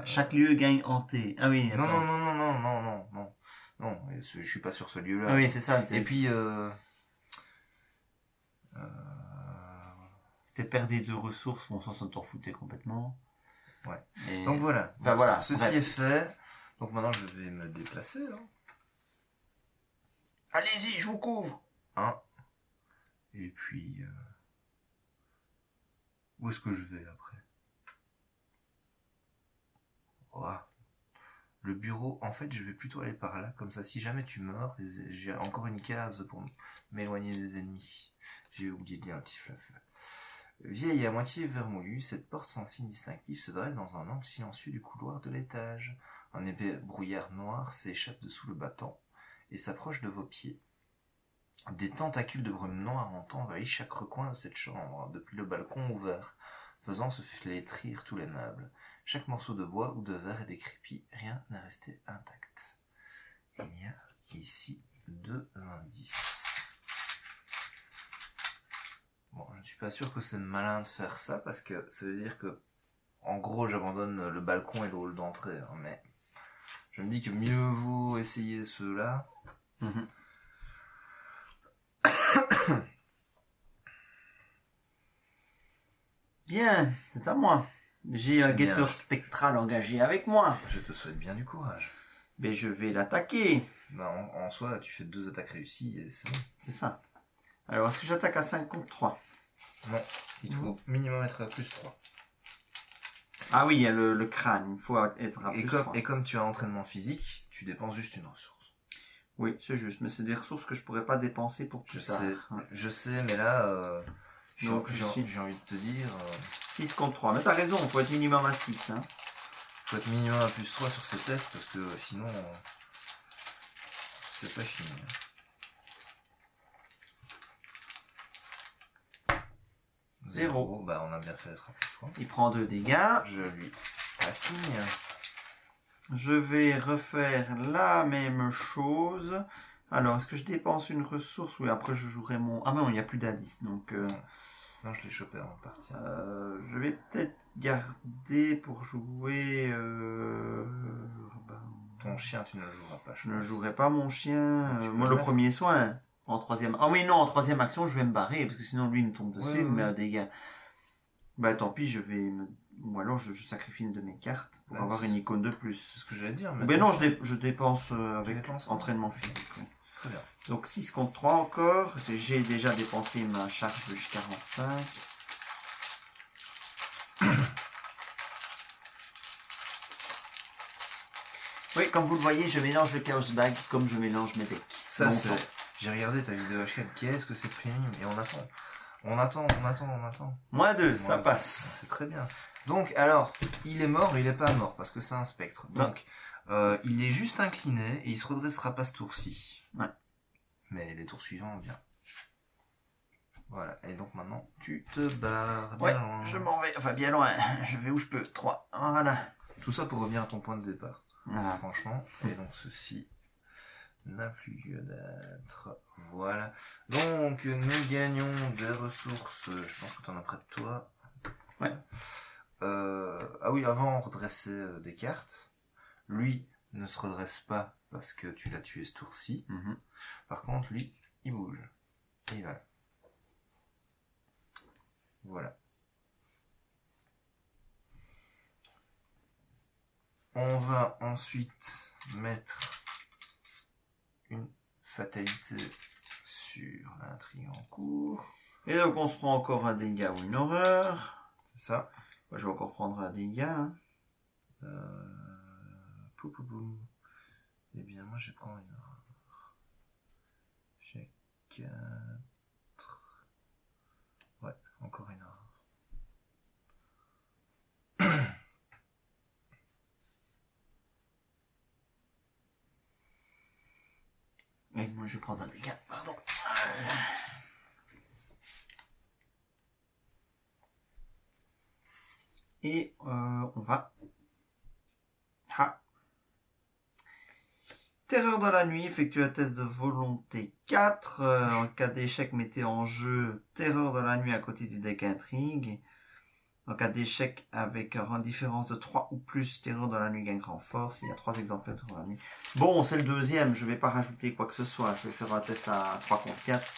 A: Chaque lieu gagne hanté. Ah oui, attends.
B: Non, je suis pas sur ce lieu-là.
A: Ah oui, c'est ça.
B: Et puis...
A: C'était perdre 2 ressources, bon, ça t'en foutait complètement.
B: Ouais. Et... Donc voilà.
A: Enfin, voilà.
B: Ceci est fait. Donc maintenant je vais me déplacer. Hein.
A: Allez-y, je vous couvre.
B: Et puis... Où est-ce que je vais après? Le bureau, en fait je vais plutôt aller par là. Comme ça, si jamais tu meurs, j'ai encore une case pour m'éloigner des ennemis. J'ai oublié de lire un petit fluff. Vieille et à moitié vermoulue, cette porte sans signe distinctif se dresse dans un angle silencieux du couloir de l'étage. Un épais brouillard noir s'échappe dessous le battant et s'approche de vos pieds. Des tentacules de brume noire envahissent chaque recoin de cette chambre, depuis le balcon ouvert, faisant se flétrir tous les meubles. Chaque morceau de bois ou de verre est décrépit, rien n'est resté intact. Il y a ici 2 indices. Bon, je ne suis pas sûr que c'est malin de faire ça, parce que ça veut dire que, en gros, j'abandonne le balcon et le hall d'entrée, hein, mais je me dis que mieux vaut essayer ceux-là.
A: Bien, c'est à moi. J'ai un guetteur spectral engagé avec moi.
B: Je te souhaite bien du courage.
A: Mais je vais l'attaquer.
B: En soi, tu fais 2 attaques réussies et c'est bon.
A: C'est ça. Alors, est-ce que j'attaque à 5 contre 3?
B: Non, il faut minimum être à plus 3.
A: Ah oui, il y a le crâne, il faut être à plus 3.
B: Et comme tu as entraînement physique, tu dépenses juste une ressource.
A: Oui, c'est juste, mais c'est des ressources que je pourrais pas dépenser pour plus tard.
B: Je sais, mais là, j'ai envie de te dire...
A: 6 contre 3, mais t'as raison, il faut être minimum à 6. Hein.
B: Faut être minimum à plus 3 sur ces tests, parce que sinon, c'est pas fini. 0. Bah, on a bien fait d'être à plus 3.
A: Il prend 2 dégâts.
B: Je lui assigne.
A: Je vais refaire la même chose. Alors, est-ce que je dépense une ressource? Oui, après je jouerai mon... Ah non, il n'y a plus d'indice, donc...
B: Non, je l'ai chopé en partie.
A: Je vais peut-être garder pour jouer...
B: Ton chien, tu ne le joueras pas.
A: Je ne jouerai pas mon chien. Moi, le premier soin. En troisième... Ah oui, non, en troisième action, je vais me barrer, parce que sinon, lui, il me tombe dessus, il me met un dégât. Bah tant pis, je vais... Ou alors, je sacrifie une de mes cartes pour avoir une icône de plus.
B: C'est ce que j'allais dire.
A: Mais non, je dépense avec entraînement physique. Oui.
B: Très bien.
A: Donc 6 contre 3 encore. J'ai déjà dépensé ma charge de 45. Oui, comme vous le voyez, je mélange le Chaos Bag comme je mélange mes decks.
B: Ça, c'est... J'ai regardé ta vidéo HN, qu'est-ce que c'est premium, et on attend. On attend.
A: -2, ça passe.
B: C'est très bien. Donc, alors, il est mort, mais il est pas mort, parce que c'est un spectre. Donc, il est juste incliné, et il se redressera pas ce tour-ci.
A: Ouais.
B: Mais les tours suivants, bien. Voilà, et donc maintenant, tu te barres
A: bien loin. Je m'en vais, enfin bien loin, je vais où je peux. 3, voilà.
B: Tout ça pour revenir à ton point de départ.
A: Ah.
B: Franchement, et donc ceci n'a plus lieu d'être. Voilà. Donc, nous gagnons des ressources. Je pense que tu en as près de toi.
A: Ouais.
B: Ah oui, avant, on redressait des cartes. Lui ne se redresse pas parce que tu l'as tué ce tour-ci. Par contre, lui, il bouge. Et il va là. Voilà. On va ensuite mettre une fatalité sur l'intrigue en cours.
A: Et donc on se prend encore un dégât ou une horreur.
B: C'est ça.
A: Moi, je vais encore prendre un dégât.
B: Eh bien, moi je vais prendre une horreur. J'ai 4. Ouais, encore une horreur.
A: Et moi je vais prendre un dégât, pardon. Et on va... Terreur dans la nuit, effectue un test de volonté 4. En cas d'échec, mettez en jeu Terreur dans la nuit à côté du deck intrigue. En cas d'échec avec une différence de 3 ou plus, Terreur dans la nuit gagnera en force. Il y a 3 exemplaires de Terreur dans la nuit. Bon, c'est le deuxième, je ne vais pas rajouter quoi que ce soit. Je vais faire un test à 3 contre 4.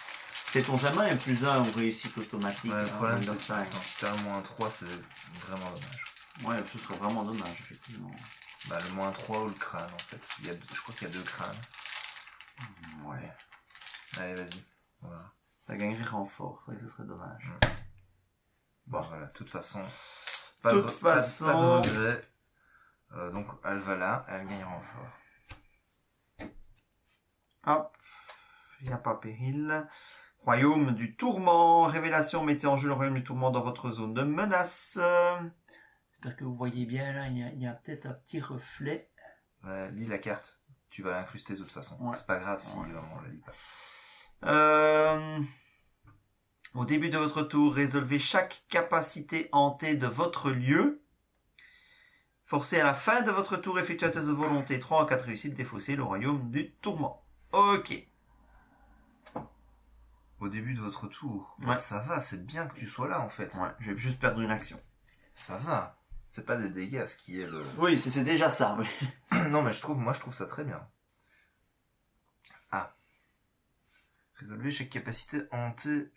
A: Sait-on jamais, un plus 1 ou réussite automatique.
B: Ouais, le problème, c'est que quand tu as un moins 3, c'est vraiment dommage.
A: Ouais, ce serait vraiment dommage, effectivement.
B: Bah, le moins 3 ou le crâne, en fait. Je crois qu'il y a 2 crânes.
A: Ouais.
B: Allez, vas-y. Voilà.
A: Ça gagnerait renfort, c'est vrai que ce serait dommage.
B: Bon, voilà, de toute façon.
A: Pas de
B: regret. Donc, elle va là, elle gagne renfort.
A: Hop. Il n'y a pas péril. Royaume du tourment. Révélation, mettez en jeu le royaume du tourment dans votre zone de menace. J'espère que vous voyez bien là, il y a peut-être un petit reflet.
B: Lis la carte. Tu vas l'incruster de toute façon. Ouais. C'est pas grave si on la lit
A: pas. Au début de votre tour, résolvez chaque capacité hantée de votre lieu. Forcez à la fin de votre tour, effectuez un test de volonté 3 en 4 réussites, défaussez le royaume du tourment. Ok.
B: Au début de votre tour.
A: Ouais.
B: Ça va, c'est bien que tu sois là en fait.
A: Ouais, je vais juste perdre une action.
B: Ça va. C'est pas des dégâts, ce qui est le...
A: Oui, c'est déjà ça, oui.
B: Non, mais je trouve ça très bien. Ah. Résolvez chaque capacité hantée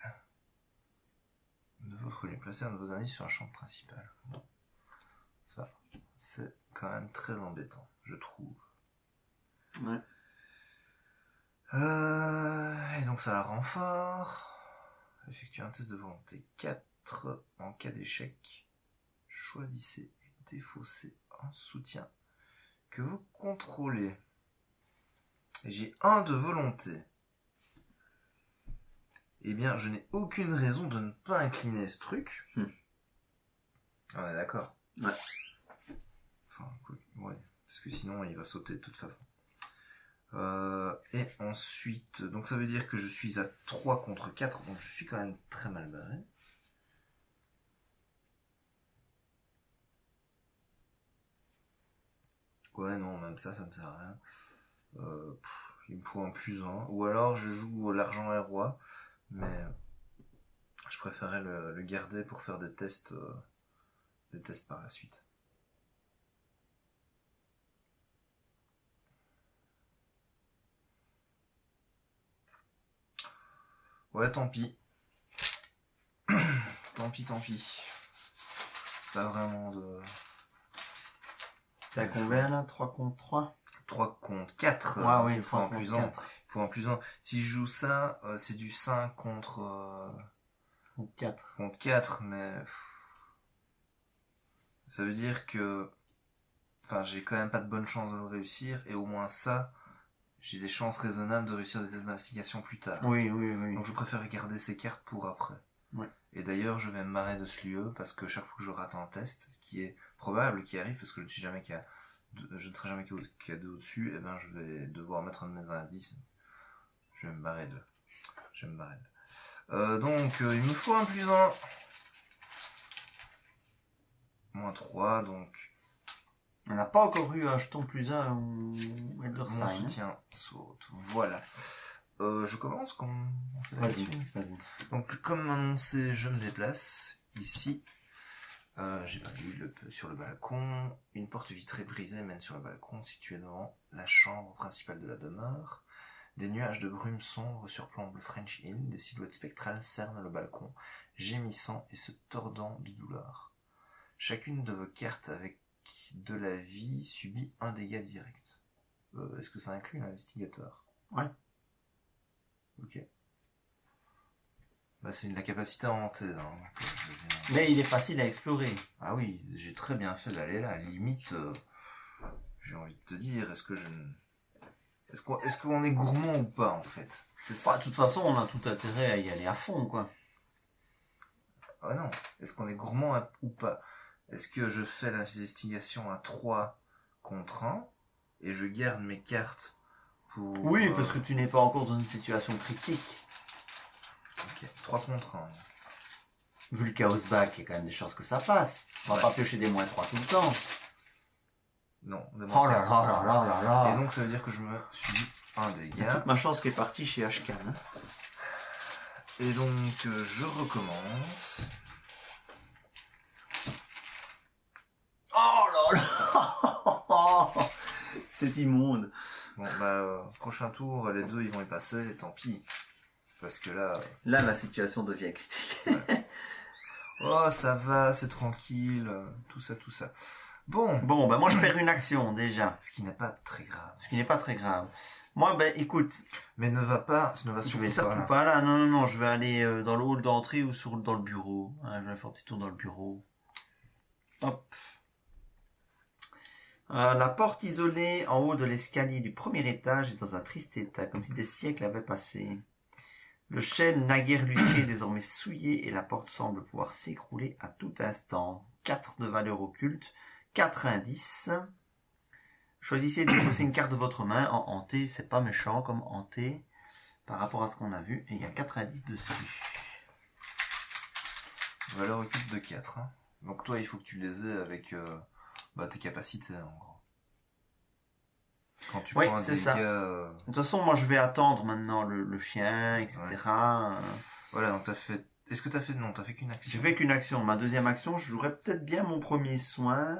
B: de votre lieu. Placez un de vos indices sur un champ principal. Bon. Ça, c'est quand même très embêtant, je trouve.
A: Ouais.
B: Et donc ça a renfort. Effectuez un test de volonté 4 en cas d'échec. Choisissez et défaussez un soutien que vous contrôlez. J'ai 1 de volonté. Eh bien, je n'ai aucune raison de ne pas incliner ce truc. On est d'accord.
A: Ouais.
B: Enfin, ouais. Parce que sinon, il va sauter de toute façon. Et ensuite, donc ça veut dire que je suis à 3 contre 4, donc je suis quand même très mal barré. Ouais, non, même ça ne sert à rien. Il me faut un plus 1. Ou alors je joue l'argent et roi. Mais Je préférais le garder pour faire des tests par la suite. Ouais, tant pis. Tant pis. Pas vraiment de...
A: T'as combien là? 3 contre 3?
B: 3 contre 4.
A: Ouais, oui, 3 contre 4.
B: Il faut en plus 1. Si je joue ça, c'est du 5 contre...
A: Contre 4.
B: Contre 4, mais... Ça veut dire que... Enfin, j'ai quand même pas de bonnes chances de le réussir, et au moins ça, j'ai des chances raisonnables de réussir des tests d'investigation plus tard.
A: Oui.
B: Donc je préfère garder ces cartes pour après.
A: Ouais.
B: Et d'ailleurs, je vais me marrer de ce lieu, parce que chaque fois que je rate un test, ce qui est probable qui arrive, parce que je ne serai jamais qu'à 2 au-dessus, et ben je vais devoir mettre un de mes indices. Je vais me barrer de. Donc, il me faut un plus 1. Moins 3, donc...
A: On n'a pas encore eu un jeton plus 1 ou Elderside.
B: Mon soutien saute. Voilà. Je commence comme...
A: Vas-y.
B: Donc, comme annoncé, je me déplace. Ici, j'ai pas vu sur le balcon. Une porte vitrée brisée mène sur le balcon, situé devant la chambre principale de la demeure. Des nuages de brume sombre surplombent le French Inn. Des silhouettes spectrales cernent le balcon, gémissant et se tordant de douleur. Chacune de vos cartes avec de la vie subit un dégât direct. Est-ce que ça inclut l'investigateur?
A: Ouais.
B: Ok. Bah, c'est la capacité à hanter. Hein,
A: mais il est facile à explorer.
B: Ah oui, j'ai très bien fait d'aller là. Limite, j'ai envie de te dire, est-ce qu'on est gourmand ou pas en fait?
A: C'est ça. Bah, de toute façon, on a tout intérêt à y aller à fond, quoi.
B: Ah non, est-ce qu'on est gourmand ou pas? Est-ce que je fais l'investigation à 3 contre 1 et je garde mes cartes pour...
A: Oui, parce que tu n'es pas encore dans une situation critique.
B: Ok, 3 contre 1.
A: Vu le chaos back, il y a quand même des chances que ça passe. On va pas piocher des moins 3 tout le temps.
B: Non, des
A: moins 3. Oh là.
B: Et donc ça veut dire que je me suis un dégât.
A: Toute ma chance qui est partie chez Ashkan. Hein.
B: Et donc je recommence.
A: Oh là là. C'est immonde.
B: Bon bah prochain tour, les deux ils vont y passer, tant pis. Parce que là...
A: Là la situation devient critique.
B: Ouais. Oh ça va, c'est tranquille, tout ça. Bon,
A: bah moi je perds une action déjà.
B: Ce qui n'est pas très grave.
A: Moi, écoute.
B: Mais ne va surtout
A: pas là. Non, je vais aller dans le hall d'entrée ou dans le bureau. Je vais faire un petit tour dans le bureau. Hop. La porte isolée en haut de l'escalier du premier étage est dans un triste état, comme si des siècles avaient passé. Le chêne naguère luché est désormais souillé et la porte semble pouvoir s'écrouler à tout instant. 4 de valeur occulte. 4 indices. Choisissez de défausser une carte de votre main en hanté. C'est pas méchant comme hanté par rapport à ce qu'on a vu. Et il y a 4 indices dessus.
B: Valeur occulte de 4. Hein. Donc toi, il faut que tu les aies avec tes capacités en gros. Quand tu prends un dégât...
A: De toute façon, moi je vais attendre maintenant le chien, etc. Ouais.
B: Voilà, donc t'as fait... Est-ce que t'as fait... Non, t'as fait qu'une action.
A: J'ai fait qu'une action. Ma deuxième action, je jouerais peut-être bien mon premier soin.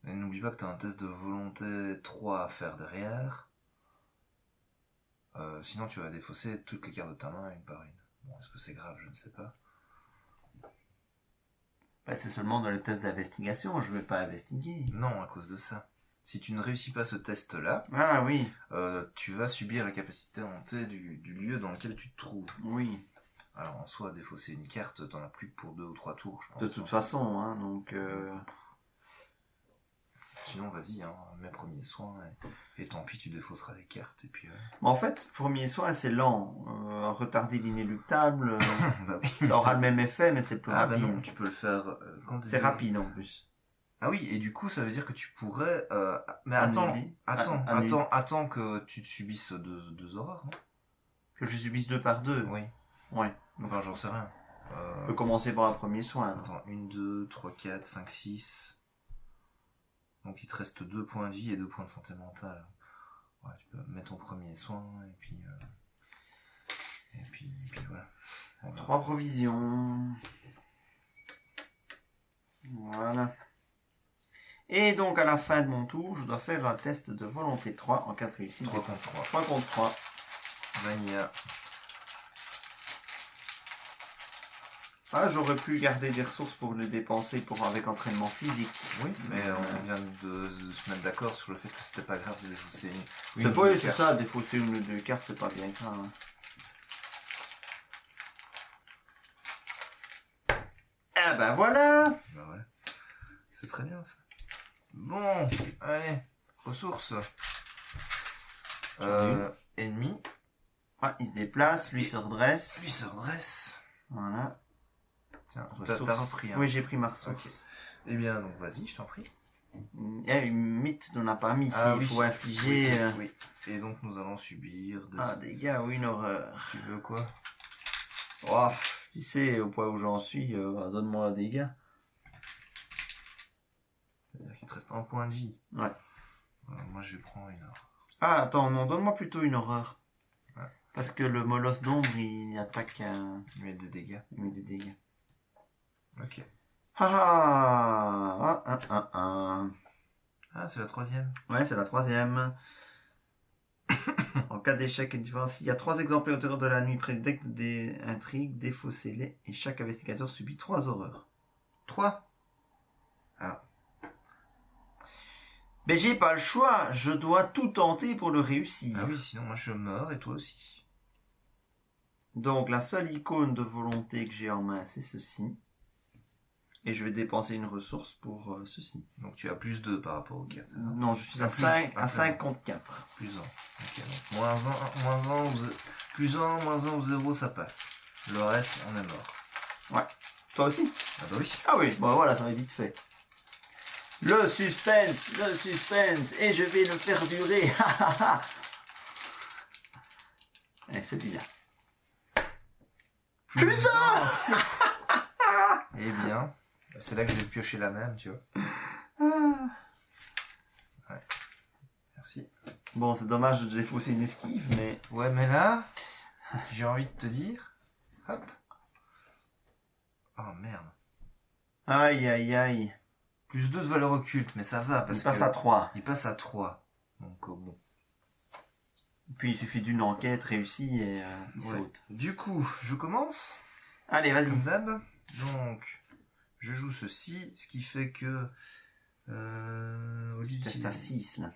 B: Et n'oublie pas que t'as un test de volonté 3 à faire derrière. Sinon, tu vas défausser toutes les cartes de ta main une par une. Bon, est-ce que c'est grave? Je ne sais pas.
A: C'est seulement dans le test d'investigation. Je ne vais pas investiguer.
B: Non, à cause de ça. Si tu ne réussis pas ce test-là,
A: oui.
B: Tu vas subir la capacité hantée du lieu dans lequel tu te trouves.
A: Oui.
B: Alors en soi, défausser une carte, t'en as plus que pour 2 ou 3 tours, je pense.
A: De toute façon, hein, donc...
B: Sinon, vas-y, hein, mes premiers soins, et tant pis, tu défausseras les cartes, et puis...
A: En fait, premier soin, c'est lent. Retarder l'inéluctable, ça aura le même effet, mais c'est plus rapide.
B: Bah non, tu peux le faire...
A: c'est rapide, en plus.
B: Ah oui, et du coup, ça veut dire que tu pourrais... Mais attends que tu te subisses deux horreurs, non?
A: Que je subisse 2 par 2?
B: Oui.
A: Ouais.
B: Enfin, j'en sais rien.
A: On peut commencer par un premier soin.
B: Attends, 1, 2, 3, 4, 5, 6... Donc il te reste 2 points de vie et 2 points de santé mentale. Ouais, tu peux mettre ton premier soin, et puis voilà.
A: 3 provisions. Voilà. Et donc à la fin de mon tour, je dois faire un test de volonté 3 en cas de réussite.
B: 3 contre 3.
A: 3 contre 3.
B: Vanilla.
A: Ah, j'aurais pu garder des ressources pour les dépenser avec entraînement physique.
B: Oui, mais on vient de se mettre d'accord sur le fait que c'était pas grave de défausser une.
A: C'est pas, c'est ça, défausser une ou deux cartes, c'est pas bien grave. Hein. Ah bah voilà.
B: Bah ouais. C'est très bien ça. Bon, allez, ressources. Ennemi.
A: Ah, il se déplace, lui se redresse.
B: Lui se redresse.
A: Voilà.
B: Tiens, t'as repris. Hein.
A: Oui, j'ai pris ma ressource. Okay.
B: Eh bien, donc vas-y, je t'en prie.
A: Il y a une mythe dont on n'a pas mis.
B: Ah,
A: il faut infliger.
B: Oui. Et donc nous allons subir
A: des dégâts ou une horreur.
B: Tu veux quoi?
A: Oh, tu sais, au point où j'en suis, donne-moi un dégât.
B: C'est-à-dire qu'il te reste un point de vie.
A: Ouais.
B: Moi, je prends une horreur.
A: Ah, attends, non, donne-moi plutôt une horreur.
B: Ouais.
A: Parce que le molosse d'ombre, il attaque.
B: Il met des dégâts.
A: Il met des dégâts.
B: Ok.
A: Ah,
B: c'est la 3e.
A: Ouais, c'est la 3e. En cas d'échec et de différence, il y a 3 exemplaires au terreur de la nuit près du deck des intrigues, défaussez-les et chaque investigateur subit 3 horreurs.
B: 3.
A: Ah. Mais j'ai pas le choix, je dois tout tenter pour le réussir.
B: Ah oui, sinon moi je meurs et toi aussi.
A: Donc la seule icône de volonté que j'ai en main, c'est ceci. Et je vais dépenser une ressource pour ceci.
B: Donc tu as plus 2 par rapport au 4, c'est ça?
A: Non, je suis à 5 contre 4.
B: Plus 1. Ok, donc moins 1 ou 0. Plus 1, moins 1 ou 0, ça passe. Le reste, on est mort.
A: Ouais. Toi aussi?
B: Ah bah oui.
A: Ah oui, bon voilà, ça va être vite fait. Le suspense, et je vais le faire durer. Et celui-là. Plus 1.
B: Eh bien, c'est là que je vais piocher la même, tu vois. Ouais. Merci.
A: Bon, c'est dommage de défausser une esquive, mais...
B: Ouais, mais là, j'ai envie de te dire... Hop. Oh, merde.
A: Aïe, aïe, aïe.
B: Plus 2 de valeur occulte, mais ça va, parce
A: il passe à 3.
B: Il passe à 3. Donc, bon.
A: Puis il suffit d'une enquête réussie et il saute.
B: Du coup, je commence.
A: Allez, vas-y.
B: Comme d'hab. Donc, je joue ceci, ce qui fait que...
A: Tu testes à 6, là.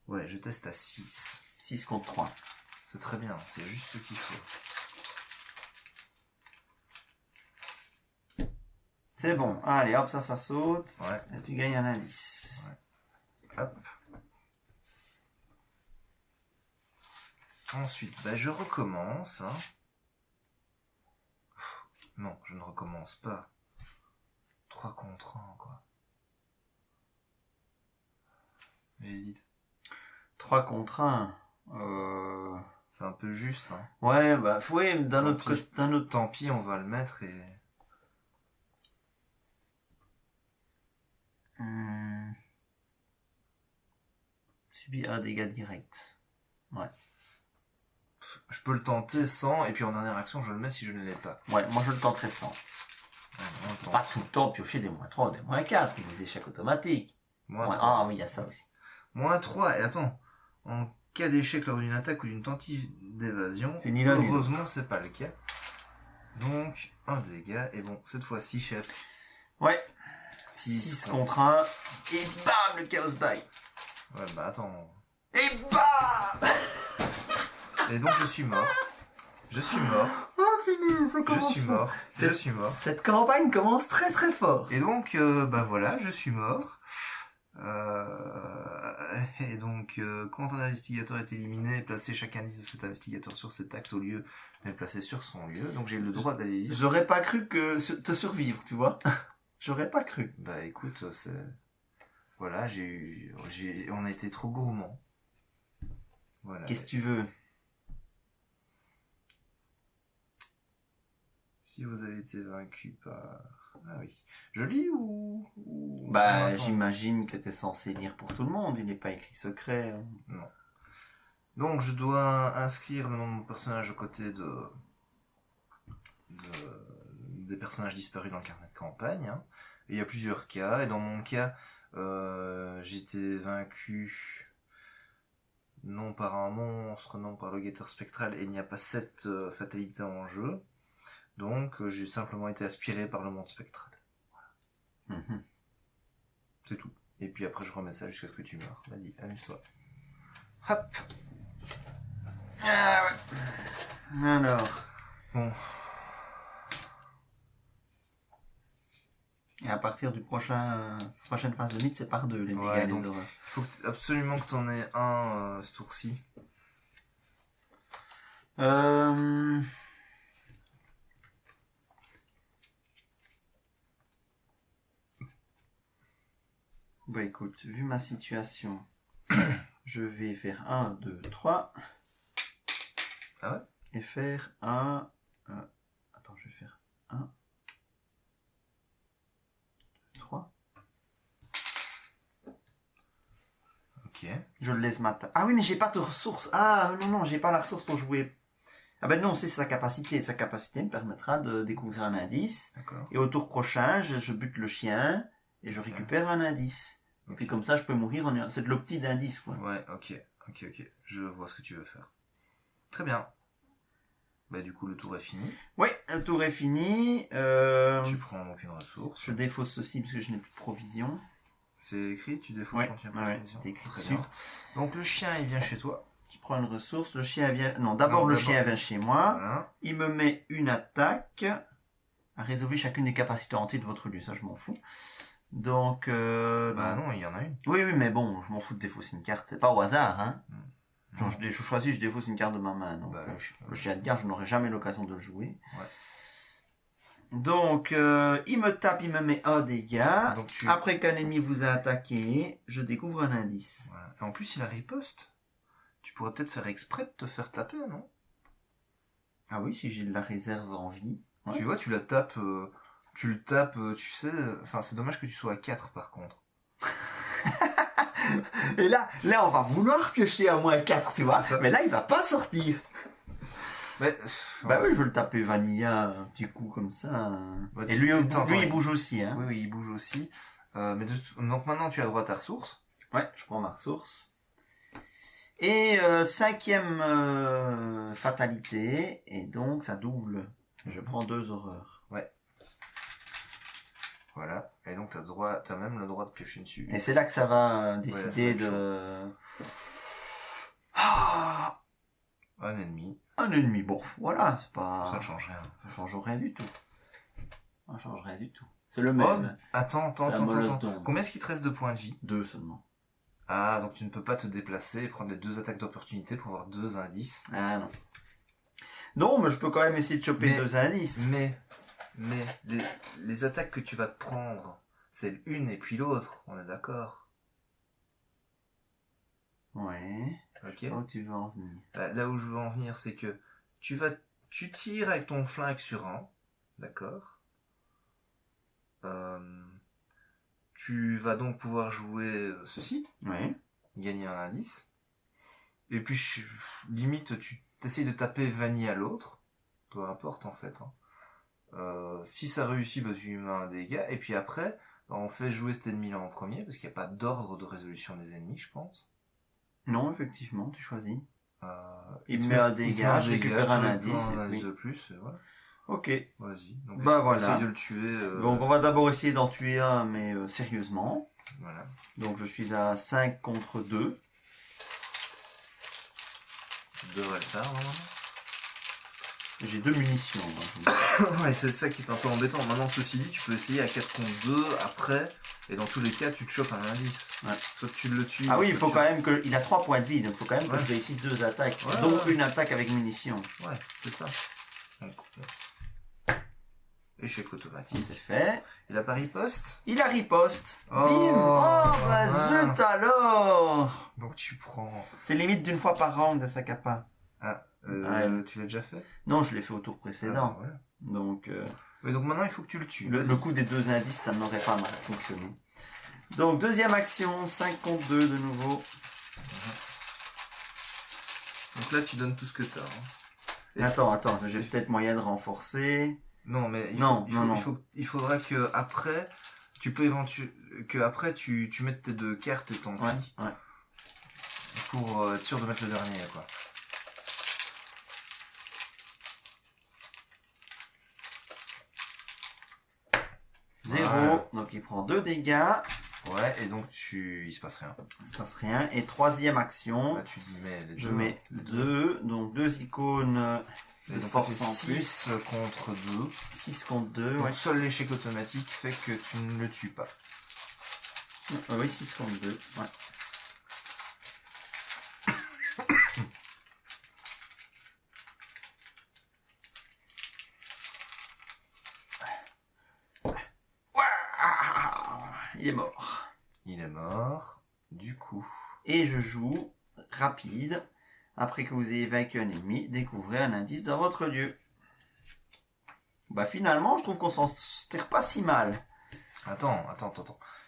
B: Ouais, je teste à 6.
A: 6 contre 3.
B: C'est très bien, c'est juste ce qu'il faut.
A: C'est bon. Allez, hop, ça saute.
B: Ouais.
A: Et tu gagnes un indice.
B: Ouais. Hop. Ensuite, je recommence. Hein. Non, je ne recommence pas. 3 contre 1, quoi. J'hésite.
A: 3 contre 1.
B: C'est un peu juste. Hein.
A: Ouais, bah, oui, d'un autre côté.
B: Tant pis, on va le mettre et...
A: Subir un dégât direct. Ouais.
B: Je peux le tenter sans, et puis en dernière action, je le mets si je ne l'ai pas.
A: Ouais, moi je le tenterai sans.
B: Ouais,
A: pas tout le temps piocher des moins 3 ou des moins 4, des échecs automatiques. Ah oui, il y a ça aussi.
B: Moins 3, et attends, en cas d'échec lors d'une attaque ou d'une tentative d'évasion, heureusement c'est pas le cas. Donc, un dégât, et bon, cette fois-ci, chef.
A: Ouais. 6 contre 1, et bam, le Chaos Bite.
B: Ouais, bah attends.
A: Et bam.
B: Et donc je suis mort. Je suis mort.
A: Oh fini, ça commence.
B: Je suis mort.
A: Cette campagne commence très très fort.
B: Et donc, voilà, je suis mort. Et donc, quand un investigateur est éliminé, placer chaque indice de cet investigateur sur cet acte au lieu de le placer sur son lieu. Donc j'ai le droit d'aller...
A: J'aurais pas cru te survivre, tu vois. J'aurais pas cru.
B: Bah écoute, c'est... Voilà, on a été trop gourmands. Voilà.
A: Qu'est-ce que tu veux?
B: Si vous avez été vaincu par... Ah oui. Je lis ou...
A: Bah, j'imagine que t'es censé lire pour tout le monde. Il n'est pas écrit secret.
B: Non. Donc je dois inscrire le nom de mon personnage aux côtés des personnages disparus dans le carnet de campagne. Hein. Et il y a plusieurs cas, et dans mon cas, j'ai été vaincu non par un monstre, non par le guetteur spectral, et il n'y a pas cette fatalité en jeu. Donc j'ai simplement été aspiré par le monde spectral. Voilà. C'est tout. Et puis après je remets ça jusqu'à ce que tu meurs. Vas-y, amuse-toi. Hop.
A: Ah ouais. Alors.
B: Bon.
A: Et à partir du prochaine phase de mythe, c'est par 2 les dégâts et les horreurs.
B: Il faut absolument que tu en aies un ce tour-ci.
A: Bah écoute, vu ma situation, je vais faire 1, 2, 3.
B: Ah ouais?
A: Et faire un... attends, je vais faire 1, 3.
B: Ok.
A: Je le laisse matin. Ah oui, mais j'ai pas de ressources. Ah non, j'ai pas la ressource pour jouer. Ah ben non, c'est sa capacité. Sa capacité me permettra de découvrir un indice.
B: D'accord.
A: Et au tour prochain, je bute le chien et je récupère un indice. Okay. Et puis comme ça, je peux mourir. C'est de l'opti d'indice, quoi.
B: Ouais, ok. Je vois ce que tu veux faire. Très bien. Bah du coup, le tour est fini.
A: Oui, le tour est fini.
B: Tu prends donc une ressource.
A: Je défausse ceci parce que je n'ai plus de provision.
B: C'est écrit, tu défausses quand tu as plus de provision.
A: C'est écrit
B: dessus. Donc le chien, il vient chez toi.
A: Je prends une ressource, le chien vient... Non, d'abord le chien vient chez moi.
B: Voilà.
A: Il me met une attaque à résolver chacune des capacités hantées de votre lieu. Ça, je m'en fous. Donc...
B: Bah non, il y en a une.
A: Oui, mais bon, je m'en fous de défausser une carte. C'est pas au hasard, hein. Genre, je choisis, je défausse une carte de ma main. Donc, le chien de garde, je n'aurai jamais l'occasion de le jouer.
B: Ouais.
A: Donc, il me tape, il me met un dégât. Donc, après qu'un ennemi vous a attaqué, je découvre un indice.
B: Voilà. Et en plus, il a riposte. Tu pourrais peut-être faire exprès de te faire taper, non?
A: Ah oui, si j'ai de la réserve en vie.
B: Ouais. Tu vois, tu la tapes, tu le tapes, tu sais... Enfin, c'est dommage que tu sois à 4, par contre.
A: Et là, on va vouloir piocher à moins 4, tu vois. Mais là, il va pas sortir.
B: Mais,
A: bah oui, je veux le taper vanilla, un petit coup comme ça. Bah, et lui, il bouge aussi. Hein.
B: Oui, il bouge aussi. Donc maintenant, tu as droit à ta ressource.
A: Ouais, je prends ma ressource. Et 5e fatalité. Et donc, ça double. Je prends 2 horreurs.
B: Ouais. Voilà. Et donc, t'as même le droit de piocher dessus.
A: Et c'est là que ça va décider de...
B: Ah, un ennemi.
A: Un ennemi, bon, voilà, c'est pas...
B: Ça ne change rien.
A: Ça ne change rien du tout. Ça ne change rien du tout. C'est le même.
B: Oh, attends. Combien est-ce qu'il te reste de points de vie?
A: 2 seulement.
B: Ah, donc tu ne peux pas te déplacer et prendre les 2 attaques d'opportunité pour avoir 2 indices.
A: Ah non. Non, mais je peux quand même essayer de choper 2 indices.
B: Mais les attaques que tu vas te prendre, c'est l'une et puis l'autre, on est d'accord?
A: Ouais.
B: Ok.
A: Là où tu veux en venir.
B: Là où je veux en venir, c'est que tu tires avec ton flingue sur un, d'accord? Tu vas donc pouvoir jouer ceci.
A: Oui.
B: Gagner un indice. Et puis, limite, tu essayes de taper Vanille à l'autre. Peu importe, en fait. Hein. Si ça réussit, bah, tu lui mets un dégât. Et puis après, bah, on fait jouer cet ennemi-là en premier, parce qu'il n'y a pas d'ordre de résolution des ennemis, je pense.
A: Non, effectivement, tu choisis.
B: Il
A: me met un dégât, je récupère un indice.
B: Un indice de plus, et voilà.
A: Ok.
B: Vas-y. Donc,
A: voilà.
B: Essaye de le tuer.
A: Donc on va d'abord essayer d'en tuer un, mais sérieusement.
B: Voilà.
A: Donc je suis à 5 contre 2.
B: Tu devrais le faire, normalement.
A: J'ai 2 munitions.
B: Ouais, c'est ça qui est un peu embêtant. Maintenant, ceci dit, tu peux essayer à 4 contre 2 après. Et dans tous les cas, tu te chopes un indice.
A: Ouais.
B: Soit tu le tues.
A: Ah oui, il faut quand même que... Il a 3 points de vie, donc il faut quand même que je réussisse 2 attaques.
B: Ouais,
A: donc une attaque avec munitions.
B: Ouais, c'est ça. Donc, échec automatique.
A: C'est fait.
B: Il a pas riposte?
A: Il a riposte.
B: Oh,
A: bim. Oh, bah zut alors.
B: Donc tu prends...
A: C'est limite d'une fois par round de sa capa.
B: Ah, tu l'as déjà fait?
A: Non, je l'ai fait au tour précédent.
B: Ah, voilà.
A: Donc...
B: Mais donc maintenant, il faut que tu le tues.
A: Le coup des 2 indices, ça n'aurait pas mal fonctionné. Donc, deuxième action, 5 contre 2 de nouveau.
B: Donc là, tu donnes tout ce que t'as.
A: Attends, j'ai peut-être moyen de renforcer.
B: Non, mais il faudra que après, tu peux tu mettes tes 2 cartes et tant pis.
A: Ouais.
B: Pour être sûr de mettre le dernier, quoi.
A: Zéro, donc il prend 2 dégâts.
B: Ouais, et donc il se passe rien.
A: Il se passe rien. Et 3e action,
B: bah, tu mets les
A: je mets 2, donc 2 icônes de force en plus.
B: 6 contre 2.
A: 6 contre 2,
B: donc
A: ouais.
B: Seul l'échec automatique fait que tu ne le tues pas.
A: Oui, 6 contre 2, ouais. Il est mort.
B: Il est mort, du coup.
A: Et je joue rapide. Après que vous ayez vaincu un ennemi, découvrez un indice dans votre lieu. Bah finalement, je trouve qu'on s'en tire pas si mal.
B: Attends.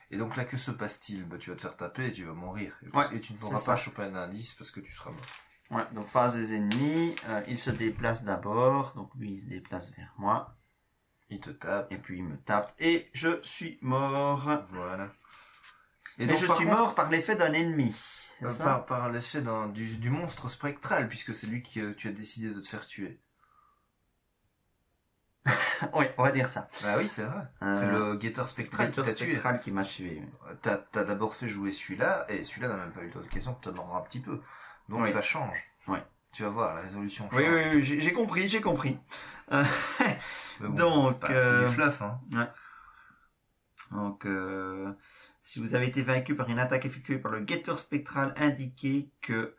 B: Et donc là, que se passe-t-il? Bah tu vas te faire taper et tu vas mourir. Et tu ne pourras pas choper un indice parce que tu seras mort.
A: Ouais, donc phase des ennemis, il se déplace d'abord. Donc lui, il se déplace vers moi.
B: Il te tape.
A: Et puis il me tape. Et je suis mort.
B: Voilà.
A: Et donc, je suis mort par l'effet d'un ennemi.
B: Par l'effet du monstre spectral, puisque c'est lui que tu as décidé de te faire tuer.
A: Oui, on va dire ça.
B: Bah oui, c'est vrai. C'est le guetteur spectral qui t'a tué.
A: Spectral qui m'a tué.
B: T'as d'abord fait jouer celui-là, et celui-là n'a même pas eu l'occasion de te mordre un petit peu. Donc ça change.
A: Oui.
B: Tu vas voir, la résolution change.
A: Oui, j'ai compris.
B: Bon,
A: donc,
B: c'est du fluff, hein.
A: Ouais. Donc, si vous avez été vaincu par une attaque effectuée par le guetteur spectral, indiquez que,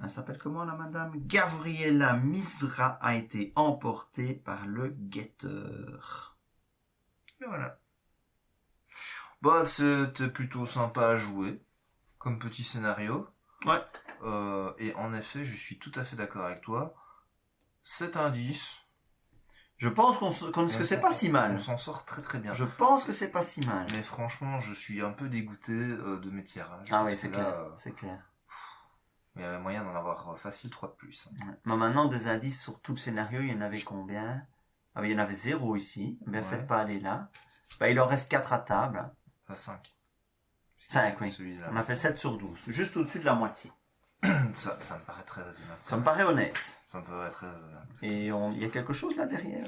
A: elle s'appelle comment la madame? Gabriela Misra a été emportée par le guetteur.
B: Et voilà. Bah, c'était plutôt sympa à jouer, comme petit scénario.
A: Ouais.
B: Et en effet, je suis tout à fait d'accord avec toi. Cet indice...
A: Je pense que c'est pas si mal.
B: On s'en sort très très bien.
A: Je pense que c'est pas si mal.
B: Mais franchement, je suis un peu dégoûté de mes tirages.
A: Ah oui, c'est clair. C'est clair.
B: Il y avait moyen d'en avoir facile 3 de plus.
A: Ouais. Mais maintenant, des indices sur tout le scénario, il y en avait combien? Ah, il y en avait 0 ici. Ben, faites pas aller là. Ben, il en reste 4 à table.
B: 5.
A: 5, oui. On a fait 7 sur 12. Juste au-dessus de la moitié.
B: Ça me paraît très raisonnable.
A: Ça me paraît honnête.
B: Ça me paraît très raisonnable.
A: Et il y a quelque chose là derrière.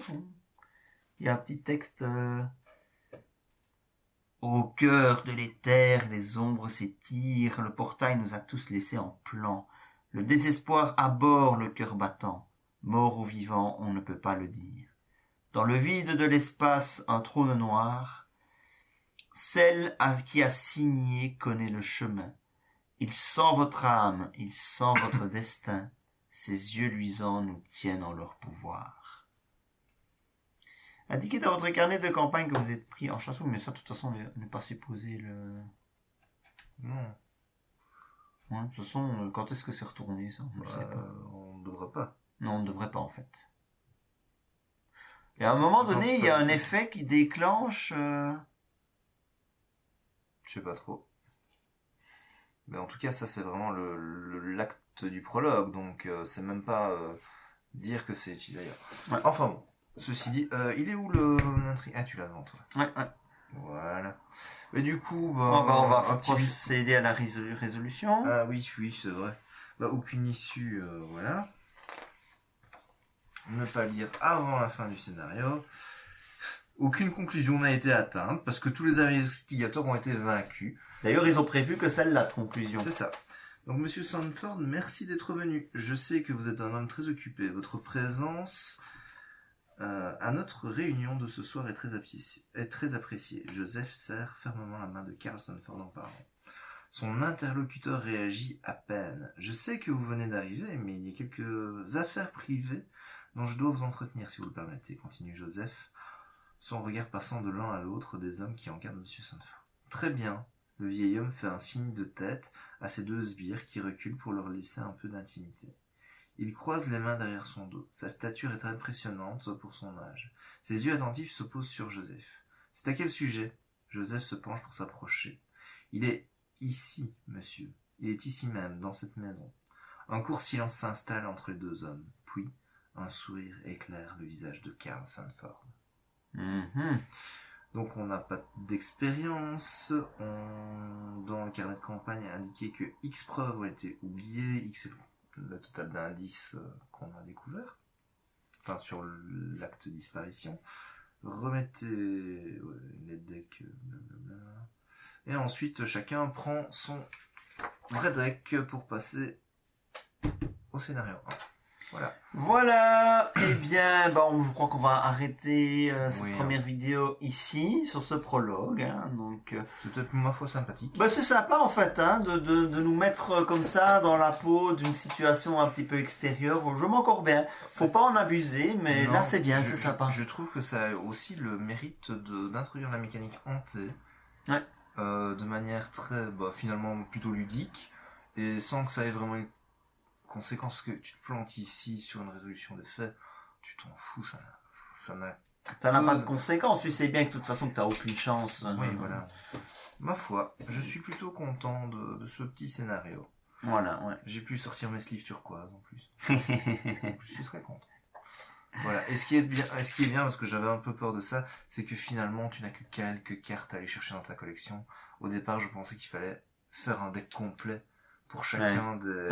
A: Il y a un petit texte. Au cœur de l'éther, les ombres s'étirent. Le portail nous a tous laissés en plan. Le désespoir aborde le cœur battant. Mort ou vivant, on ne peut pas le dire. Dans le vide de l'espace, un trône noir. Celle qui a signé connaît le chemin. Il sent votre âme, il sent votre destin. Ses yeux luisants nous tiennent en leur pouvoir. Indiquez dans votre carnet de campagne que vous êtes pris en chasse. Mais ça, de toute façon, on n'est pas supposé le...
B: Non.
A: Ouais, de toute façon, quand est-ce que c'est retourné, ça? On ne sait pas.
B: On ne devrait pas.
A: Non, on ne devrait pas, en fait. Et à un moment donné, il y a un effet qui déclenche...
B: Je sais pas trop. Mais en tout cas, ça c'est vraiment l'acte du prologue, donc c'est même pas dire que c'est utilisé ailleurs.
A: Ouais.
B: Enfin bon, ceci dit, il est où l'intrigue? Ah, tu l'as devant toi.
A: Ouais.
B: Voilà. Et du coup,
A: on va procéder à la résolution.
B: Ah oui, c'est vrai. Bah, aucune issue, voilà. Ne pas lire avant la fin du scénario. Aucune conclusion n'a été atteinte parce que tous les investigateurs ont été vaincus.
A: D'ailleurs, ils ont prévu que celle-là, conclusion.
B: C'est ça. Donc, Monsieur Sandford, merci d'être venu. Je sais que vous êtes un homme très occupé. Votre présence à notre réunion de ce soir est très appréciée. Joseph serre fermement la main de Carl Sandford en parlant. Son interlocuteur réagit à peine. Je sais que vous venez d'arriver, mais il y a quelques affaires privées dont je dois vous entretenir, si vous le permettez, continue Joseph, son regard passant de l'un à l'autre des hommes qui encadrent Monsieur Sandford. Très bien. Le vieil homme fait un signe de tête à ses 2 sbires qui reculent pour leur laisser un peu d'intimité. Il croise les mains derrière son dos. Sa stature est impressionnante pour son âge. Ses yeux attentifs se posent sur Joseph. C'est à quel sujet? Joseph se penche pour s'approcher. Il est ici, monsieur. Il est ici même, dans cette maison. Un court silence s'installe entre les deux hommes, puis un sourire éclaire le visage de Karl Sanford. Donc on n'a pas d'expérience, dans le carnet de campagne a indiqué que X preuves ont été oubliées, X est le total d'indices qu'on a découvert, enfin sur l'acte de disparition. Remettez les decks, blablabla. Et ensuite chacun prend son vrai deck pour passer au scénario 1.
A: Voilà, eh bien, je crois qu'on va arrêter cette première vidéo ici, sur ce prologue. Donc,
B: c'est peut-être ma foi sympathique.
A: C'est sympa en fait, de nous mettre comme ça dans la peau d'une situation un petit peu extérieure. Je m'encore bien, faut pas en abuser, mais non, là c'est bien, c'est sympa.
B: Je trouve que ça a aussi le mérite d'introduire la mécanique hantée, de manière très, finalement plutôt ludique, et sans que ça ait vraiment une conséquence, parce que tu te plantes ici sur une résolution des faits, tu t'en fous, ça
A: n'a pas de conséquences, tu sais bien que de toute façon tu n'as aucune chance.
B: Oui, voilà. Ma foi, je suis plutôt content de ce petit scénario.
A: Voilà, ouais.
B: J'ai pu sortir mes sleeves turquoises en plus. Je suis très content. Voilà. Et ce qui est bien, parce que j'avais un peu peur de ça, c'est que finalement tu n'as que quelques cartes à aller chercher dans ta collection. Au départ, je pensais qu'il fallait faire un deck complet pour chacun des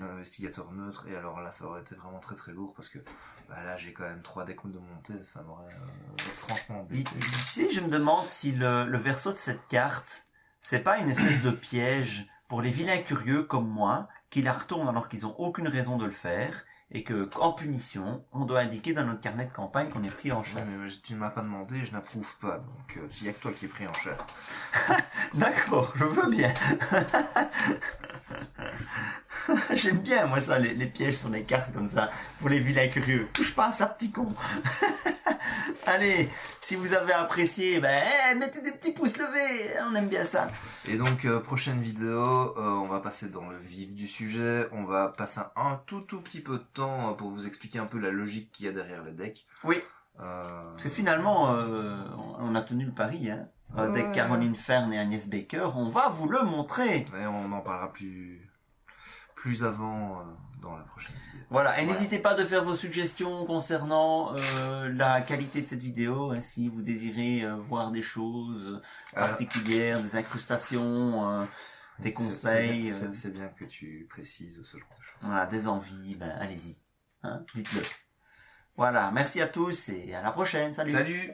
B: investigateurs neutres, et alors là ça aurait été vraiment très très lourd, parce que là j'ai quand même 3 decks de montée, ça m'aurait franchement embêté.
A: Ici je me demande si le verso de cette carte, c'est pas une espèce de piège pour les vilains curieux comme moi, qui la retournent alors qu'ils ont aucune raison de le faire, et que, en punition, on doit indiquer dans notre carnet de campagne qu'on est pris en chasse.
B: Mais tu ne m'as pas demandé, je n'approuve pas, donc il n'y a que toi qui es pris en chasse.
A: D'accord, je veux bien. J'aime bien, moi, ça, les pièges sur les cartes comme ça, pour les vilains curieux. Touche pas à ça, petit con. Allez, si vous avez apprécié, mettez des petits pouces levés, on aime bien ça.
B: Et donc, prochaine vidéo, on va passer dans le vif du sujet, on va passer un tout petit peu de temps pour vous expliquer un peu la logique qu'il y a derrière le deck.
A: Oui, parce que finalement, on a tenu le pari, avec Caroline Fern et Agnès Baker, on va vous le montrer.
B: Et on en parlera plus avant dans la prochaine vidéo.
A: Voilà, et n'hésitez pas de faire vos suggestions concernant la qualité de cette vidéo, si vous désirez voir des choses particulières, des incrustations, des conseils.
B: C'est bien que tu précises ce genre de choses.
A: Voilà, des envies, allez-y, dites-le. Voilà, merci à tous et à la prochaine, salut.
B: Salut.